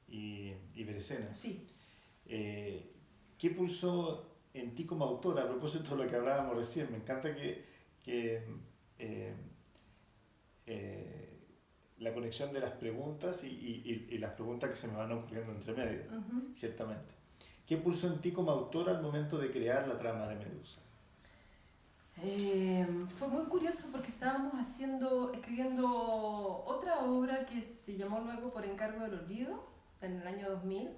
Iberescena. Sí. ¿Qué pulsó en ti como autora? A propósito de lo que hablábamos recién, me encanta que la conexión de las preguntas y las preguntas que se me van ocurriendo entre medio, ciertamente. ¿Qué pulsó en ti como autora al momento de crear la trama de Medusa? Fue muy curioso porque estábamos escribiendo otra obra que se llamó luego Por encargo del olvido, en el año 2000,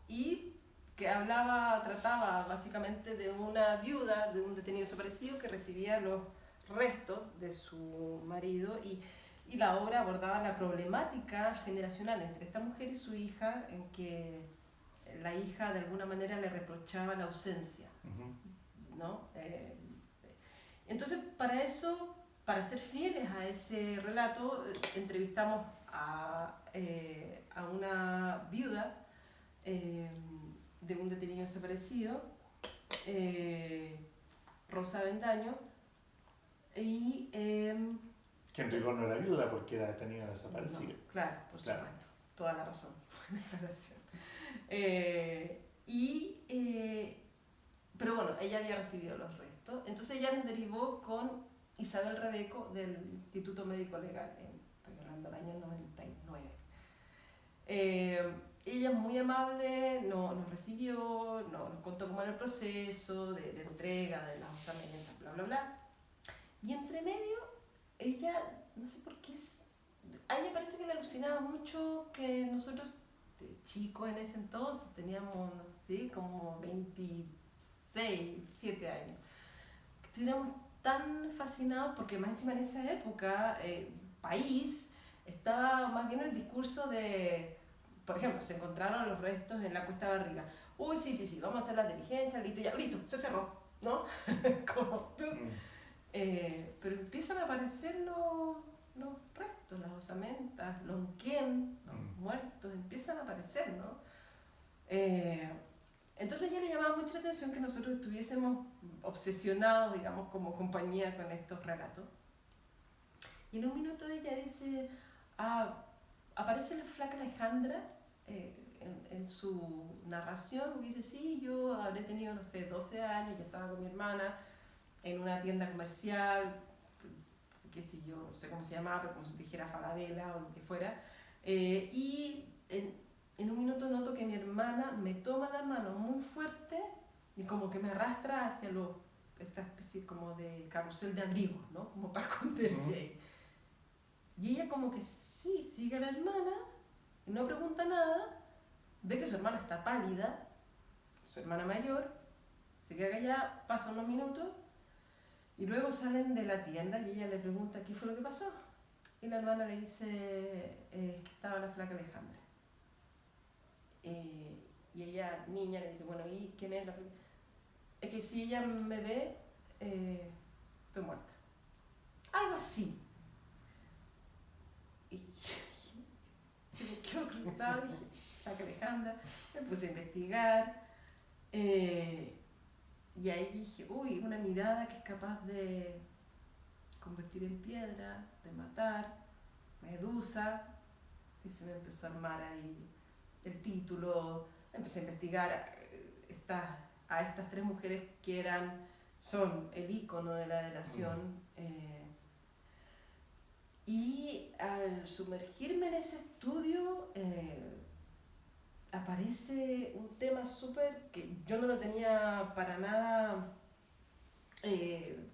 y que trataba básicamente de una viuda de un detenido desaparecido que recibía los restos de su marido, y la obra abordaba la problemática generacional entre esta mujer y su hija, en que la hija de alguna manera le reprochaba la ausencia, ¿no? Entonces, para ser fieles a ese relato, entrevistamos a una viuda de un detenido desaparecido, Rosa Bendaño, y... que en rigor no era viuda porque era detenida desaparecida. No, claro, por supuesto, toda la razón. Pero bueno, ella había recibido los restos, entonces ella nos derivó con Isabel Rebeco del Instituto Médico Legal, estoy hablando del año 99. Ella muy amable nos recibió, nos contó cómo era el proceso de entrega de las osamentas, bla bla bla. Y entre medio, ella, no sé por qué, a ella parece que le alucinaba mucho que nosotros, chicos en ese entonces, teníamos, no sé, como 26, 7 años, que estuviéramos tan fascinados porque más encima en esa época, país, estaba más bien el discurso de, por ejemplo, se encontraron los restos en la Cuesta Barriga. Uy, sí, vamos a hacer la diligencia, listo, se cerró, ¿no? Como tú. Pero empiezan a aparecer los restos, las osamentas, los unquén, los muertos, empiezan a aparecer, ¿no? Entonces ya le llamaba mucho la atención que nosotros estuviésemos obsesionados, digamos, como compañía con estos relatos. Y en un minuto ella dice, aparece la flaca Alejandra en su narración, porque dice, sí, yo habré tenido, no sé, 12 años, yo estaba con mi hermana en una tienda comercial, qué sé yo, no sé cómo se llamaba, pero como si dijera Falabella o lo que fuera, y en un minuto noto que mi hermana me toma la mano muy fuerte y como que me arrastra hacia esta especie como de carrusel de abrigos, ¿no? Como para esconderse ahí. Y ella como que sí, sigue a la hermana, y no pregunta nada, ve que su hermana está pálida, su hermana mayor, se queda callada, pasan unos minutos, y luego salen de la tienda y ella le pregunta qué fue lo que pasó. Y la hermana le dice que estaba la flaca Alejandra. Y ella, niña, le dice, bueno, ¿y quién es la flaca? Es que si ella me ve, estoy muerta. Algo así. Y se me quedó cruzado, dije, flaca Alejandra, me puse a investigar. Y ahí dije, uy, una mirada que es capaz de convertir en piedra, de matar, Medusa, y se me empezó a armar ahí el título, empecé a investigar a estas tres mujeres que son el ícono de la delación, y al sumergirme en ese estudio, aparece un tema súper que yo no lo tenía para nada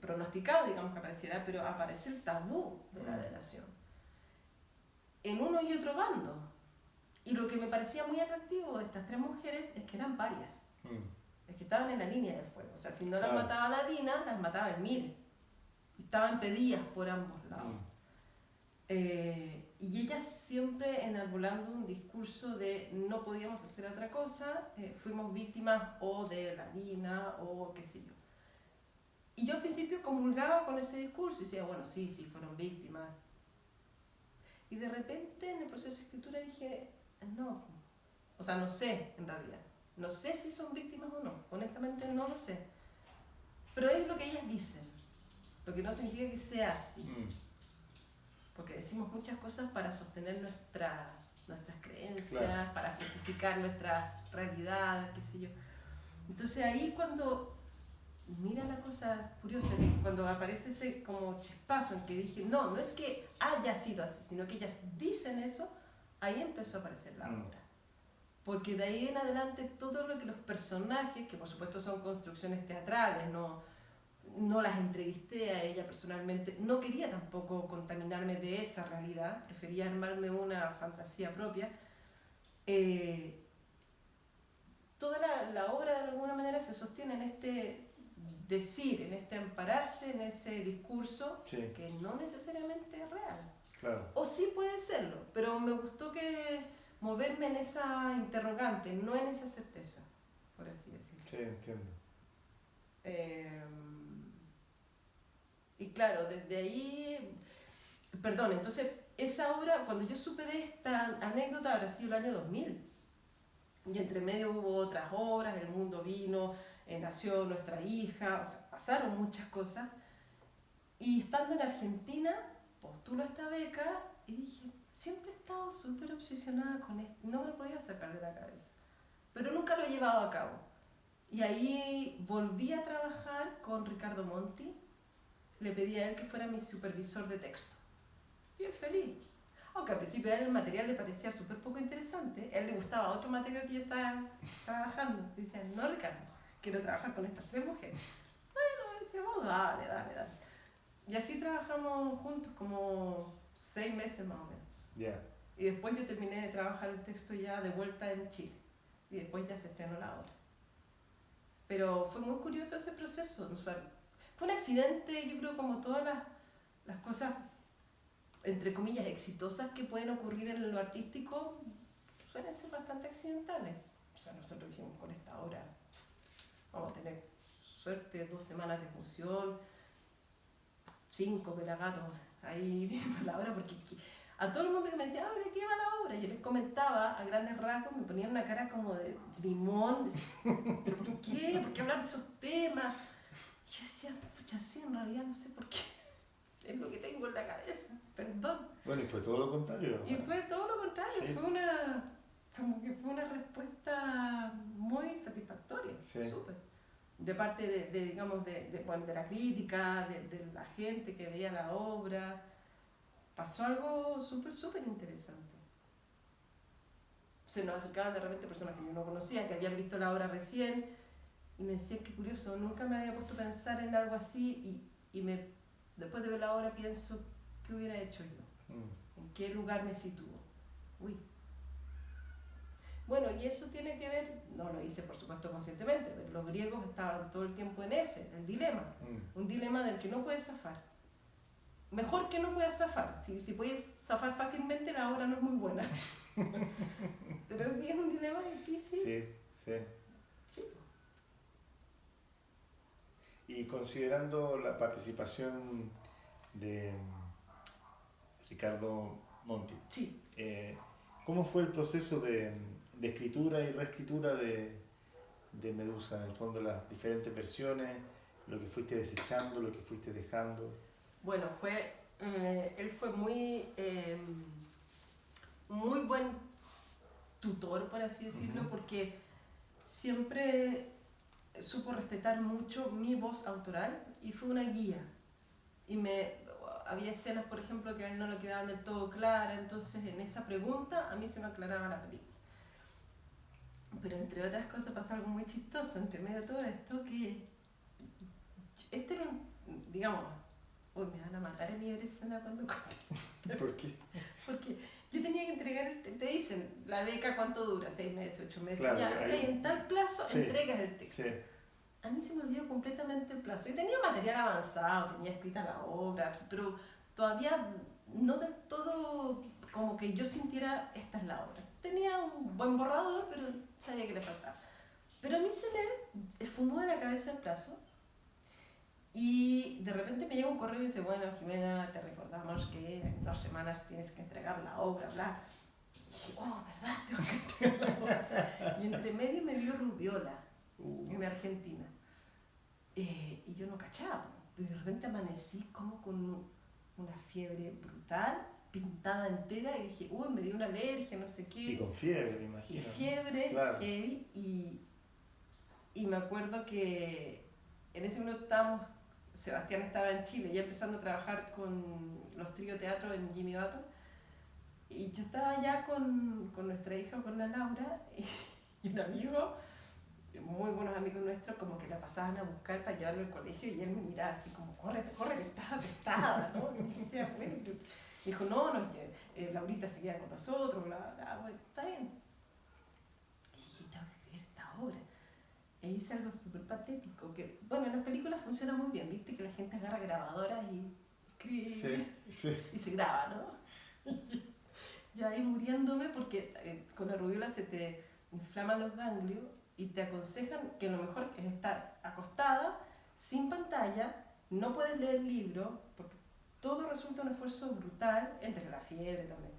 pronosticado, digamos, que apareciera, pero aparece el tabú de la delación en uno y otro bando. Y lo que me parecía muy atractivo de estas tres mujeres es que eran varias, es que estaban en la línea del fuego. O sea, si no las mataba la Dina, las mataba el Mir, y estaban pedidas por ambos lados. Y ellas siempre enarbolando un discurso de no podíamos hacer otra cosa, fuimos víctimas o de la mina o qué sé yo. Y yo al principio comulgaba con ese discurso y decía, bueno, sí, sí, fueron víctimas. Y de repente en el proceso de escritura dije, no, o sea, no sé en realidad. No sé si son víctimas o no, honestamente no lo sé. Pero es lo que ellas dicen, lo que no significa que sea así. Porque decimos muchas cosas para sostener nuestras creencias, Claro. para justificar nuestra realidad, qué sé yo. Entonces ahí cuando, mira la cosa curiosa, que cuando aparece ese como chispazo en que dije, no, no es que haya sido así, sino que ellas dicen eso, ahí empezó a aparecer la obra. Porque de ahí en adelante todo lo que los personajes, que por supuesto son construcciones teatrales, no las entrevisté a ella personalmente, no quería tampoco contaminarme de esa realidad, prefería armarme una fantasía propia. Toda la obra de alguna manera se sostiene en este decir, en este ampararse en ese discurso Sí. que no necesariamente es real. Claro. O sí puede serlo, pero me gustó que moverme en esa interrogante, no en esa certeza, por así decirlo. Sí, entiendo. Y claro, desde ahí, perdón, entonces esa obra, cuando yo supe de esta anécdota, habrá sido el año 2000. Y entre medio hubo otras obras, el mundo vino, nació nuestra hija, o sea, pasaron muchas cosas. Y estando en Argentina, postulo esta beca y dije, siempre he estado súper obsesionada con esto, no me lo podía sacar de la cabeza. Pero nunca lo he llevado a cabo. Y ahí volví a trabajar con Ricardo Monti, le pedí a él que fuera mi supervisor de texto. Y él feliz. Aunque al principio a él el material le parecía súper poco interesante, a él le gustaba otro material que yo estaba trabajando. Y decía, no Ricardo, quiero trabajar con estas 3 mujeres. Bueno, decíamos, dale. Y así trabajamos juntos como 6 meses más o menos. Yeah. Y después yo terminé de trabajar el texto ya de vuelta en Chile. Y después ya se estrenó la obra. Pero fue muy curioso ese proceso. O sea, fue un accidente, yo creo, como todas las cosas, entre comillas, exitosas que pueden ocurrir en lo artístico, suelen ser bastante accidentales. O sea, nosotros dijimos, con esta obra vamos a tener suerte, 2 semanas de función, 5 pelagatos ahí viendo la obra, porque a todo el mundo que me decía, ay, ¿de qué va la obra? Yo les comentaba a grandes rasgos, me ponían una cara como de limón, decía, ¿pero por qué? ¿Por qué hablar de esos temas? Y yo decía, pucha, sí, en realidad no sé por qué, es lo que tengo en la cabeza, perdón. Bueno, y fue todo lo contrario. Y fue todo lo contrario, Sí. fue una respuesta muy satisfactoria, Sí. súper. De parte digamos, bueno, de la crítica, de la gente que veía la obra, pasó algo súper interesante. Se nos acercaban de repente personas que yo no conocía, que habían visto la obra recién, y me decían, qué curioso, nunca me había puesto a pensar en algo así, y después de ver la obra pienso, ¿qué hubiera hecho yo? ¿En qué lugar me sitúo? Uy. Bueno, y eso tiene que ver, no lo hice por supuesto conscientemente, pero los griegos estaban todo el tiempo en el dilema, un dilema del que no puedes zafar. Mejor que no puedas zafar, si puedes zafar fácilmente la obra no es muy buena. Pero si es un dilema difícil. Sí. Y considerando la participación de Ricardo Monti, Sí. ¿Cómo fue el proceso de escritura y reescritura de Medusa? En el fondo, las diferentes versiones, lo que fuiste desechando, lo que fuiste dejando. Bueno, él fue muy buen tutor, por así decirlo, porque siempre supo respetar mucho mi voz autoral y fue una guía. Y había escenas, por ejemplo, que a él no le quedaban del todo claras, entonces en esa pregunta a mí se me aclaraba la película. Pero entre otras cosas pasó algo muy chistoso entre medio de todo esto, que este era digamos, uy, me van a matar en mi escena cuando cuente. ¿Por qué? Porque yo tenía que entregar, te dicen, la beca cuánto dura, 6 meses, 8 meses, Claro, ya, okay, en tal plazo entregas el texto. Sí. A mí se me olvidó completamente el plazo. Yo tenía material avanzado, tenía escrita la obra, pero todavía no del todo como que yo sintiera, esta es la obra. Tenía un buen borrador, pero sabía que le faltaba. Pero a mí se me esfumó de la cabeza el plazo y de repente me llega un correo y dice, bueno, Jimena, te recordamos que en 2 semanas tienes que entregar la obra, bla. Y dije, oh, ¿verdad? Tengo que entregar la obra. Y entre medio me dio rubiola en Argentina. Y yo no cachaba. Y de repente amanecí como con una fiebre brutal, pintada entera, y dije, uy, me dio una alergia, no sé qué. Y con fiebre, me imagino. Y fiebre, claro. heavy, y me acuerdo que en ese minuto estábamos, Sebastián estaba en Chile, ya empezando a trabajar con los trío teatro en Jimmy Button, y yo estaba ya con nuestra hija, con la Laura, y un amigo, muy buenos amigos nuestros, como que la pasaban a buscar para llevarlo al colegio, y él me miraba así como, corre, que estás apestada, ¿no? Y decía, bueno, dijo, no, Laurita se queda con nosotros, bla, bla, bueno, está bien. Y dije, tengo que escribir esta obra. E hice algo súper patético, que, bueno, en las películas funciona muy bien, viste que la gente agarra grabadoras y escribe y se graba, ¿no? Y ahí muriéndome porque con la rubiola se te inflaman los ganglios y te aconsejan que lo mejor es estar acostada, sin pantalla, no puedes leer el libro, porque todo resulta un esfuerzo brutal, entre la fiebre también.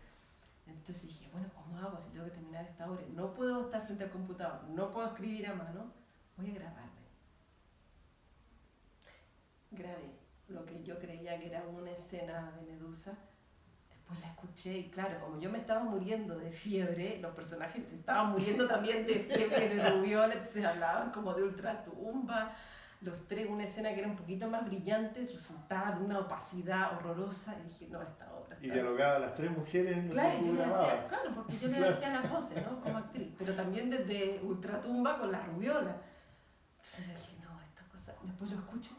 Entonces dije, bueno, ¿cómo hago si tengo que terminar esta obra? No puedo estar frente al computador, no puedo escribir a mano, voy a grabarme. Grabé lo que yo creía que era una escena de Medusa. Después la escuché y claro, como yo me estaba muriendo de fiebre, los personajes se estaban muriendo también de fiebre, de rubiola, entonces hablaban como de ultratumba. Los tres, una escena que era un poquito más brillante, resultaba de una opacidad horrorosa y dije, no, esta obra. Y dialogaban las 3 mujeres en claro, yo le decía, claro, porque yo le decía las voces, ¿no? Como actriz, pero también desde ultratumba con la rubiola. Entonces dije, no, esta cosa, después lo escucho.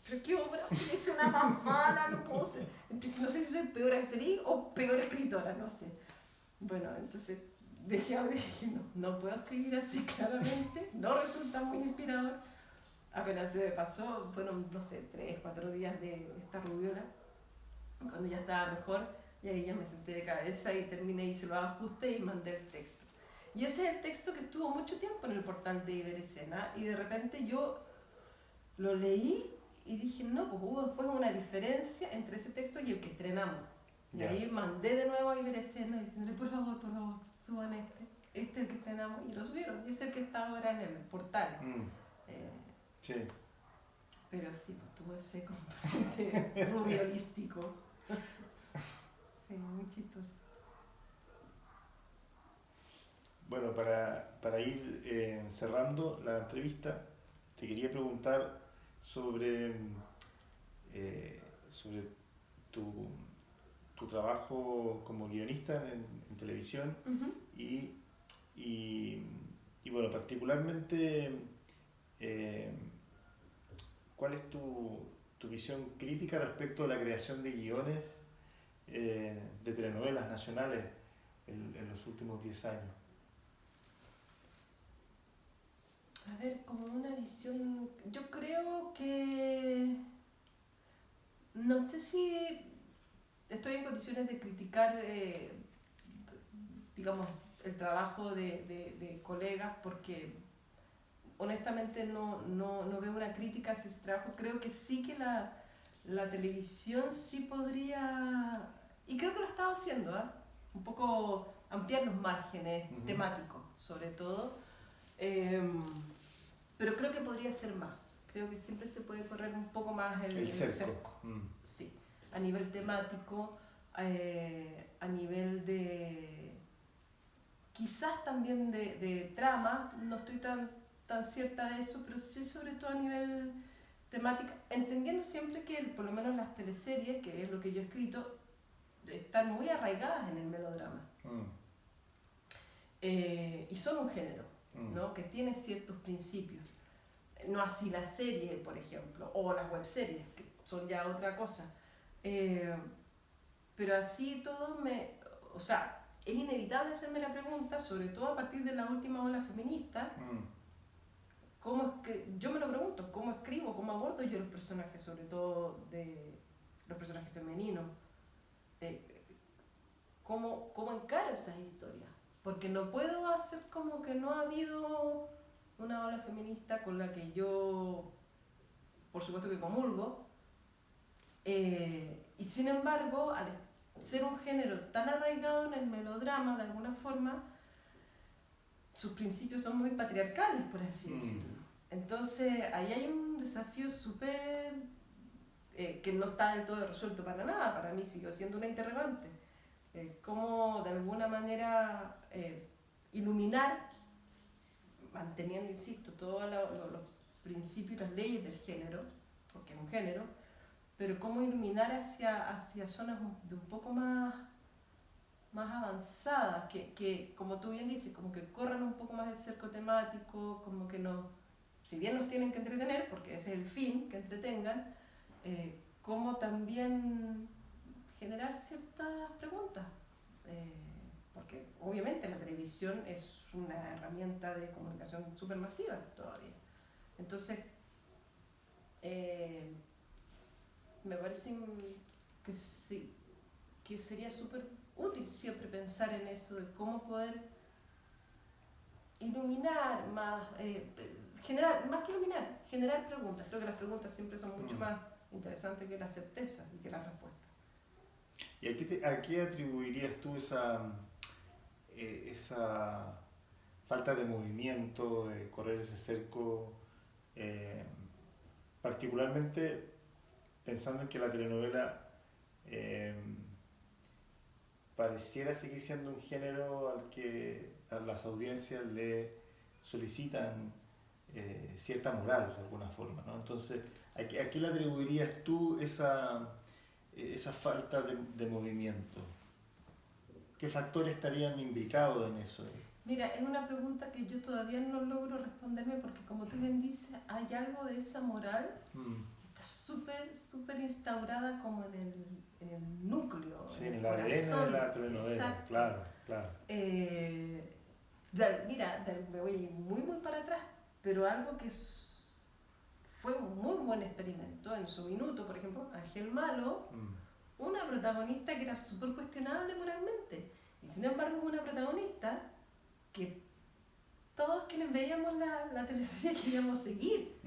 Pero qué obra, qué escena más mala, no puedo ser. Entonces, no sé si soy peor actriz o peor escritora, no sé. Bueno, entonces dejé y dije, no puedo escribir así claramente, no resulta muy inspirador. Apenas se me pasó, fueron, no sé, 3, 4 días de esta rubiola, cuando ya estaba mejor, y ahí ya me senté de cabeza y terminé, hice los ajustes y mandé el texto. Y ese es el texto que estuvo mucho tiempo en el portal de Iberescena, y de repente yo lo leí y dije, no, pues hubo después una diferencia entre ese texto y el que estrenamos. Y ahí mandé de nuevo a Iberescena diciéndole, por favor, suban este es el que estrenamos, y lo subieron, y es el que está ahora en el portal. Sí. Pero sí, pues tuvo ese componente rubiolístico. Sí, muy chistoso. Bueno, para ir cerrando la entrevista, te quería preguntar sobre tu trabajo como guionista en televisión y bueno, particularmente ¿cuál es tu visión crítica respecto a la creación de guiones de telenovelas nacionales en los últimos 10 años? A ver, como una visión, yo creo que no sé si estoy en condiciones de criticar, digamos, el trabajo de colegas, porque honestamente no veo una crítica hacia ese trabajo. Creo que sí que la televisión sí podría, y creo que lo ha estado haciendo, ¿eh? Un poco ampliar los márgenes temáticos, sobre todo. Pero creo que podría ser más. Creo que siempre se puede correr un poco más el cerco. Sí, a nivel temático, a nivel de... quizás también de trama, no estoy tan cierta de eso, pero sí sobre todo a nivel temática, entendiendo siempre que por lo menos las teleseries, que es lo que yo he escrito, están muy arraigadas en el melodrama. Y son un género, ¿no? Que tiene ciertos principios. No así la serie, por ejemplo, o las webseries, que son ya otra cosa. Pero así todo o sea, es inevitable hacerme la pregunta, sobre todo a partir de la última ola feminista, ¿cómo es que, yo me lo pregunto, cómo escribo, cómo abordo yo los personajes, sobre todo de los personajes femeninos? cómo encaro esas historias. Porque no puedo hacer como que no ha habido una ola feminista con la que yo, por supuesto que comulgo, y sin embargo, al ser un género tan arraigado en el melodrama, de alguna forma, sus principios son muy patriarcales, por así decirlo. Entonces, ahí hay un desafío súper que no está del todo resuelto para nada, para mí sigue siendo una interrogante. Cómo de alguna manera iluminar, manteniendo, insisto, todos los principios y las leyes del género, porque es un género, pero cómo iluminar hacia zonas de un poco más avanzadas, que como tú bien dices, como que corran un poco más el cerco temático, como que no, si bien nos tienen que entretener, porque ese es el fin, que entretengan, cómo también generar ciertas preguntas. Porque obviamente la televisión es una herramienta de comunicación súper masiva todavía. Entonces, me parece que, sí, que sería súper útil siempre pensar en eso, de cómo poder iluminar más, generar, más que iluminar, generar preguntas. Creo que las preguntas siempre son mucho más interesantes que las certezas y que las respuestas. ¿Y a qué atribuirías tú esa falta de movimiento, de correr ese cerco, particularmente pensando en que la telenovela pareciera seguir siendo un género al que a las audiencias le solicitan cierta moral de alguna forma, ¿no? Entonces, ¿a qué le atribuirías tú esa falta de movimiento? ¿Qué factores estarían imbricados en eso? Mira, es una pregunta que yo todavía no logro responderme porque, como tú bien dices, hay algo de esa moral que está súper instaurada como en el núcleo, sí, en el ADN corazón. de la telenovela. Exacto. Claro. Mira, me voy muy para atrás, pero algo que fue un muy buen experimento en su minuto, por ejemplo, Ángel Malo, una protagonista que era súper cuestionable moralmente, y sin embargo una protagonista que todos quienes veíamos la teleserie queríamos seguir.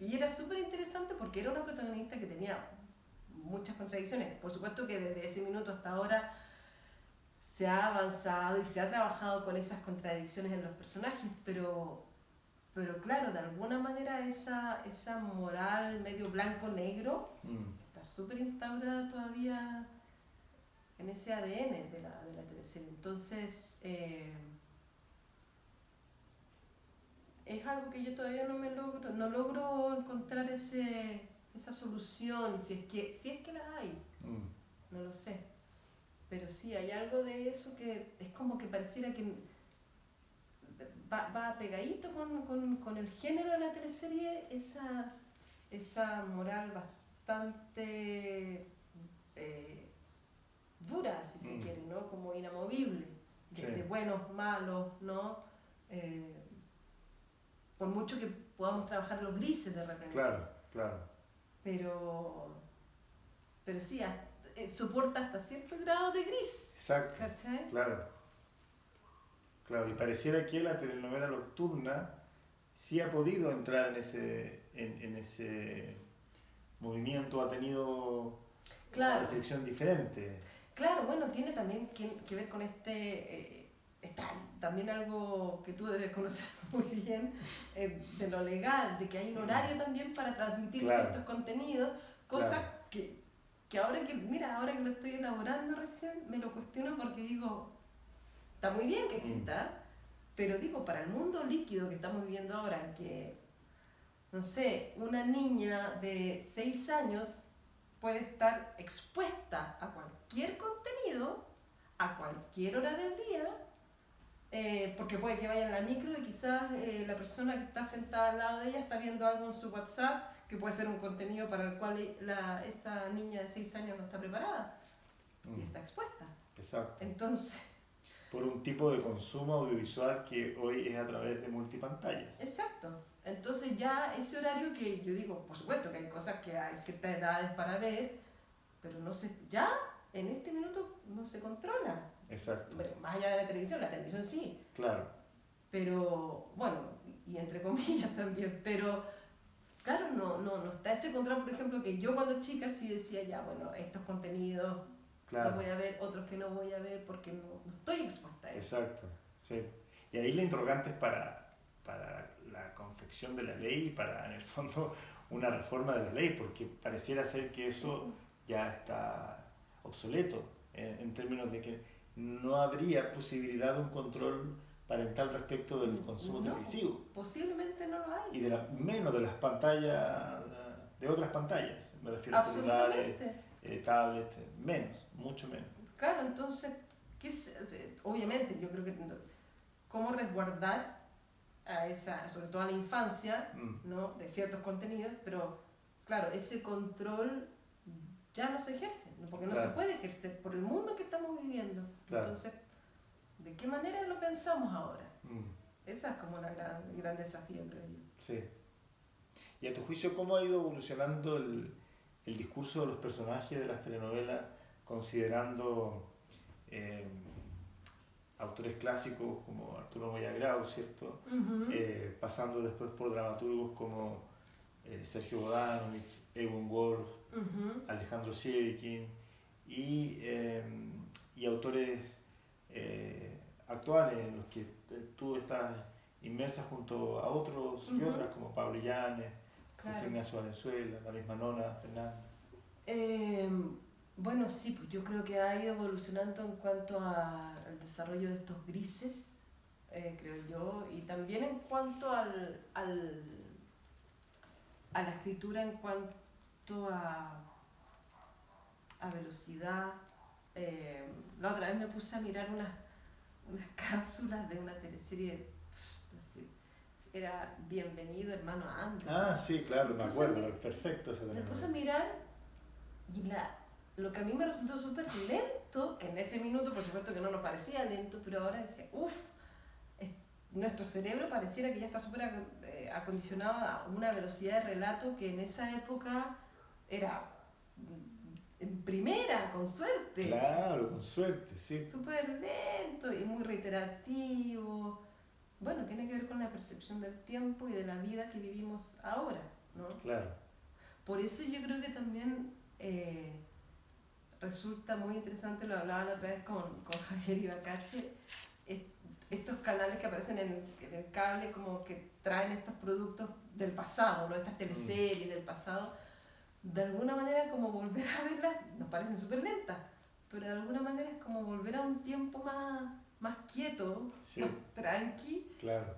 Y era súper interesante porque era una protagonista que tenía muchas contradicciones. Por supuesto que desde ese minuto hasta ahora se ha avanzado y se ha trabajado con esas contradicciones en los personajes, pero claro, de alguna manera esa moral medio blanco-negro está súper instaurada todavía en ese ADN de la teleserie. Entonces, es algo que yo todavía no logro encontrar esa solución, si es que la hay, no lo sé. Pero sí, hay algo de eso que es como que pareciera que va pegadito con el género de la teleserie, esa moral bastante dura, si se quiere, ¿no? Como inamovible, de buenos, malos, ¿no? Por mucho que podamos trabajar los grises de repente. Claro. Pero sí, soporta hasta cierto grado de gris. Exacto. ¿Cachai? Claro, y pareciera que la telenovela nocturna sí ha podido entrar en ese movimiento, ha tenido una reflexión diferente. Claro, bueno, tiene también que ver con está también algo que tú debes conocer muy bien, de lo legal, de que hay un horario también para transmitir ciertos contenidos, cosas que ahora que lo estoy elaborando recién, me lo cuestiono porque digo, está muy bien que exista, pero digo, para el mundo líquido que estamos viviendo ahora, que, no sé, una niña de 6 años puede estar expuesta a cualquier contenido, a cualquier hora del día, porque puede que vaya en la micro y quizás la persona que está sentada al lado de ella está viendo algo en su WhatsApp que puede ser un contenido para el cual esa niña de 6 años no está preparada y está expuesta. Exacto. Entonces, por un tipo de consumo audiovisual que hoy es a través de multipantallas. Exacto. Entonces ya ese horario que yo digo, por supuesto que hay cosas que hay ciertas edades para ver, pero no sé, ya en este minuto no se controla. Exacto. Bueno, más allá de la televisión sí, Claro. pero bueno, y entre comillas también, pero claro, no está ese control, por ejemplo, que yo cuando chica sí decía ya, bueno, estos contenidos los Claro. voy a ver, otros que no voy a ver porque no estoy expuesta a eso. Exacto. Sí. Y ahí la interrogante es para la confección de la ley y para, en el fondo, una reforma de la ley, porque pareciera ser que eso ya está obsoleto, en términos de que no habría posibilidad de un control parental respecto del consumo No, televisivo posiblemente no lo hay. y menos de las pantallas, de otras pantallas, me refiero a celulares, Absolutamente. tablets, menos, mucho menos. Claro, entonces, obviamente yo creo que cómo resguardar a esa, sobre todo a la infancia, Mm, ¿no? De ciertos contenidos, pero claro, ese control ya no se ejerce, ¿no? Porque no se claro, puede ejercer por el mundo que estamos viviendo. claro. Entonces, ¿de qué manera lo pensamos ahora? Mm, Ese es como el gran desafío, creo yo. sí. Y a tu juicio, ¿cómo ha ido evolucionando el discurso de los personajes de las telenovelas, considerando eh, autores clásicos como Arturo Moya Grau, ¿cierto? Pasando después por dramaturgos como Sergio Bodanovich, Egon Wolf, Alejandro Sievekin y autores actuales en los que tú estás inmersa junto a otros y otras como Pablo Illanes, José Claro. Ignacio Valenzuela, la misma Nona Fernández. Eh, bueno, sí, pues yo creo que ha ido evolucionando en cuanto al desarrollo de estos grises, creo yo, y también en cuanto a la escritura, en cuanto a velocidad. La otra vez me puse a mirar unas cápsulas de una teleserie, era Bienvenido Hermano Andrés. Ah, sí, claro, me acuerdo, Me perfecto esa me puse a telenovela. mirar y lo que a mí me resultó súper lento, que en ese minuto por supuesto que no nos parecía lento, pero ahora decía, uff, nuestro cerebro pareciera que ya está súper acondicionado a una velocidad de relato que en esa época era en primera, con suerte. Claro, con suerte, sí. Súper lento y muy reiterativo. Bueno, tiene que ver con la percepción del tiempo y de la vida que vivimos ahora, ¿no? Claro. Por eso yo creo que también resulta muy interesante, lo hablaba la otra vez con Javier Ibacache, estos canales que aparecen en el cable como que traen estos productos del pasado, ¿no? Estas teleseries del pasado, de alguna manera como volver a verlas, nos parecen súper lentas, pero de alguna manera es como volver a un tiempo más quieto, Sí, más tranqui, claro.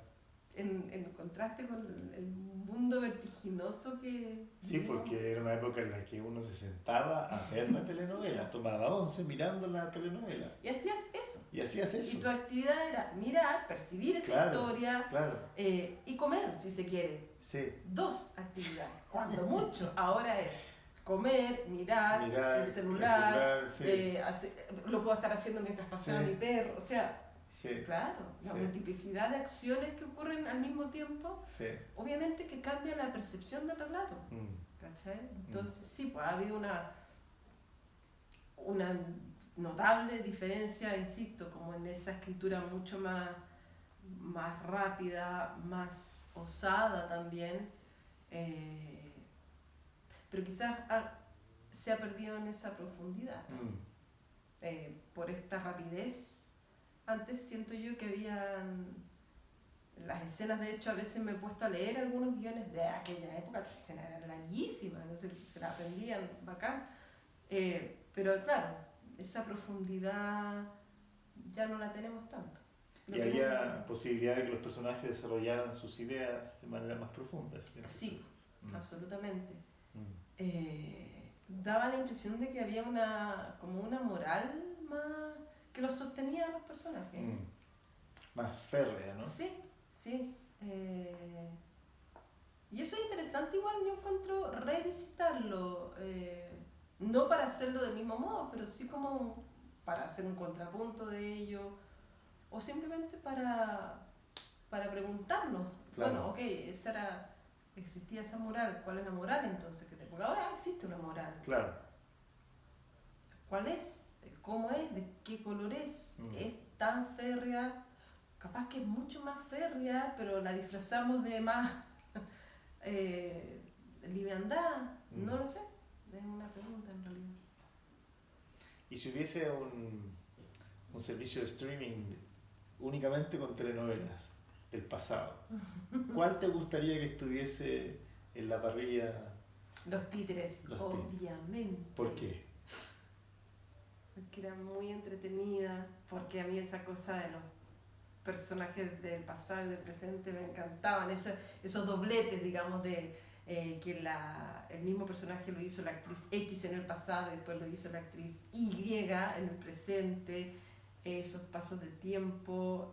en contraste con el mundo vertiginoso que Sí, vivimos. porque era una época en la que uno se sentaba a ver la telenovela, tomaba once mirando la telenovela. Y hacías eso. Y hacías Y eso. tu actividad era mirar, percibir esa Claro, historia claro. y comer, si se quiere. Sí. 2 actividades, cuando mucho. Ahora es comer, mirar, Mirar el celular, sí. lo puedo estar haciendo mientras paseo a Sí. mi perro. O sea, Sí, claro, la Sí. multiplicidad de acciones que ocurren al mismo tiempo, sí. obviamente que cambia la percepción del relato. Mm, ¿Cachai? Entonces, sí, pues ha habido una notable diferencia, insisto, como en esa escritura mucho más rápida, más osada también, pero quizás se ha perdido en esa profundidad, ¿no? Por esta rapidez. Antes siento yo que habían las escenas, de hecho a veces me he puesto a leer algunos guiones de aquella época, las escenas eran larguísimas, no sé, se las aprendían bacán, pero claro, esa profundidad ya no la tenemos tanto. Y había posibilidad de que los personajes desarrollaran sus ideas de manera más profunda. Sí, absolutamente. Mm. Daba la impresión de que había como una moral más que los sostenía a los personajes. Más férrea, ¿no? Sí, sí. Y eso es interesante, igual yo encuentro revisitarlo, no para hacerlo del mismo modo, pero sí como para hacer un contrapunto de ello, o simplemente para preguntarnos, Claro. bueno, ok, existía esa moral, ¿cuál es la moral entonces? Porque ahora existe una moral, Claro. ¿cuál es? cómo es, de qué color es. Mm. Es tan férrea, capaz que es mucho más férrea, pero la disfrazamos de más liviandad. Mm. No lo sé, es una pregunta en realidad. Y si hubiese un servicio de streaming únicamente con telenovelas del pasado, ¿cuál te gustaría que estuviese en la parrilla? Los títeres, Los títeres. obviamente. ¿Por qué? Porque era muy entretenida, porque a mí esa cosa de los personajes del pasado y del presente me encantaban, esos dobletes, digamos, de que el mismo personaje lo hizo la actriz X en el pasado y después lo hizo la actriz Y en el presente, esos pasos de tiempo.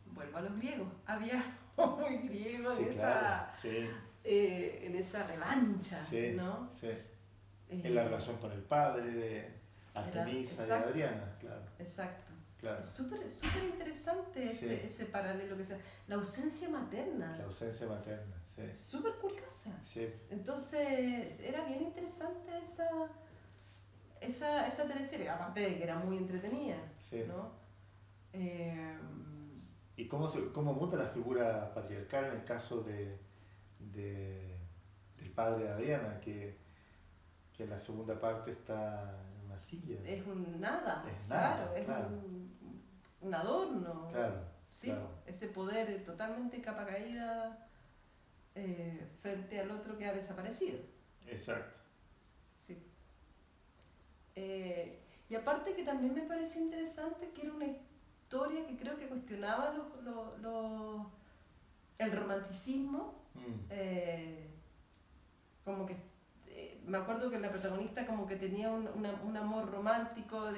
Vuelvo a los griegos, había algo muy griego Sí, claro, sí, en esa revancha, sí, ¿no? sí. En la relación con el padre de Artemisa y exacto, Adriana, claro. Exacto. Claro. Es súper interesante Sí. ese paralelo que sea. La ausencia materna. La ausencia materna, sí. Súper curiosa. Sí. Entonces, era bien interesante esa teleserie, aparte de que era muy entretenida, Sí. ¿no? ¿Y cómo muta la figura patriarcal en el caso del padre de Adriana, que en la segunda parte está en una silla? Es un nada, Es nada, claro, es claro. un adorno. Claro, Sí, claro. ese poder totalmente capa caída frente al otro que ha desaparecido. Exacto. Sí. Y aparte que también me pareció interesante que era una historia que creo que cuestionaba el romanticismo, como que me acuerdo que la protagonista como que tenía un amor romántico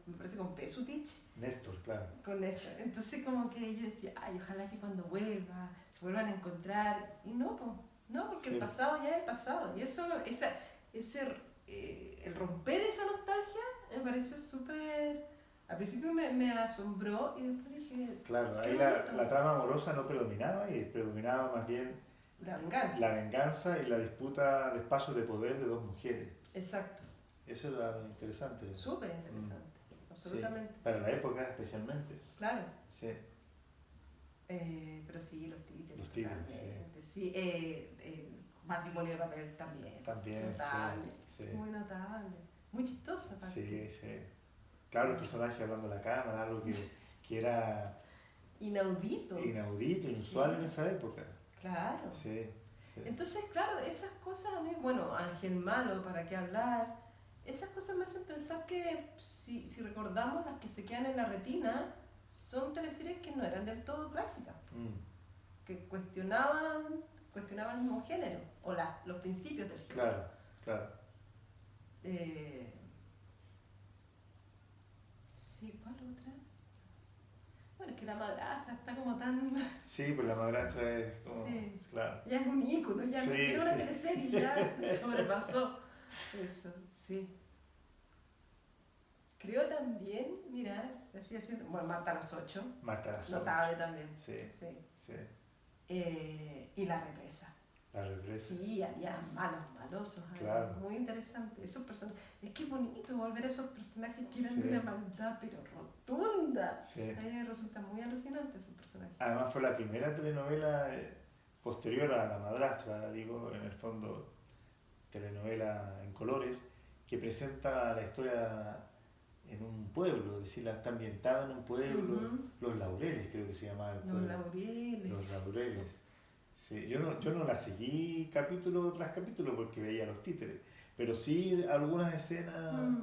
me parece con Pesutich. Néstor, claro. Con Néstor. Entonces como que yo decía, ay, ojalá que cuando vuelva se vuelvan a encontrar. Y no, porque Sí. el pasado ya es el pasado. Y eso, el romper esa nostalgia me pareció súper... Al principio me asombró y después dije... Claro, qué ahí bonito. la trama amorosa no predominaba y predominaba más bien La venganza y la disputa de espacios de poder de dos mujeres. Exacto. Eso era interesante. Súper interesante. Absolutamente. Sí, para la época especialmente. Claro. Sí. Pero sí, los títeres. Los títeres, totalmente. Sí. Matrimonio de papel también. También, notable. sí. Muy notable. Muy chistosa. Sí, sí. Claro, los personajes hablando a la cámara, algo que era inaudito, inusual en esa época. Claro. Sí, sí. Entonces, claro, esas cosas a mí, bueno, Ángel Malo, ¿para qué hablar? Esas cosas me hacen pensar que si recordamos las que se quedan en la retina, son teleseries que no eran del todo clásicas, que cuestionaban el mismo género, o los principios del género. Claro, claro. Sí, ¿cuál otra? Bueno, es que La Madrastra está como tan... Sí, pues La Madrastra es como... Sí. Claro. Ya es un ícono, ya Sí, no es una sí. teleserie, ya sobrepasó eso, sí. Creo también, mira, así haciendo, bueno, Marta a las 8. Marta a las 8. Notable también. Sí, Sí. sí. Y La Represa. La Represa. Sí, había malosos. Claro. Muy interesante. Esos personajes. Es que es bonito volver a esos personajes que eran Sí. de una maldad, pero rotunda. Sí. A mí me resulta muy alucinante esos personajes. Además fue la primera telenovela posterior a La Madrastra, digo, en el fondo telenovela en colores, que presenta la historia en un pueblo, es decir, está ambientada en un pueblo, Los Laureles creo que se llamaba el pueblo. Los Laureles. Los Laureles. Sí, yo no la seguí capítulo tras capítulo porque veía los títeres, pero sí algunas escenas,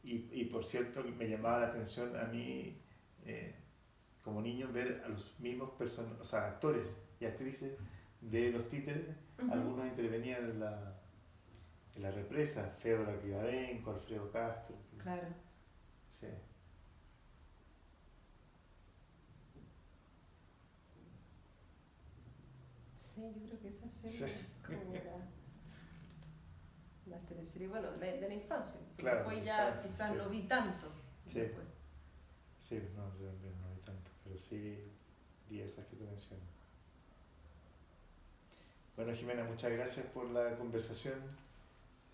y por cierto me llamaba la atención a mí como niño ver a los mismos actores y actrices de los títeres, algunos intervenían en la represa, Fedora Krivadenko, Alfredo Castro. Claro. Sí. Sí, yo creo que esa serie como era la teleserie, bueno, de la infancia. Claro, después de ya infancia, quizás sí. no vi tanto. Sí. Después. Sí, no, yo también no vi tanto, pero sí vi esas que tú mencionas. Bueno, Jimena, muchas gracias por la conversación.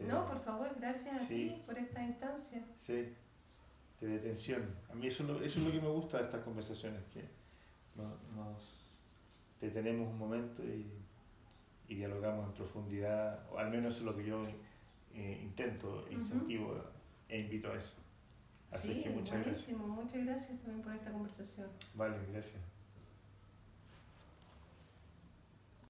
No, por favor, gracias a sí. ti por esta instancia. Sí, de detención. A mí eso es lo que me gusta de estas conversaciones, que nos detenemos un momento y dialogamos en profundidad, o al menos eso es lo que yo intento, incentivo e invito a eso. Así Sí, que muchas gracias. buenísimo. Muchas gracias también por esta conversación. Vale, gracias.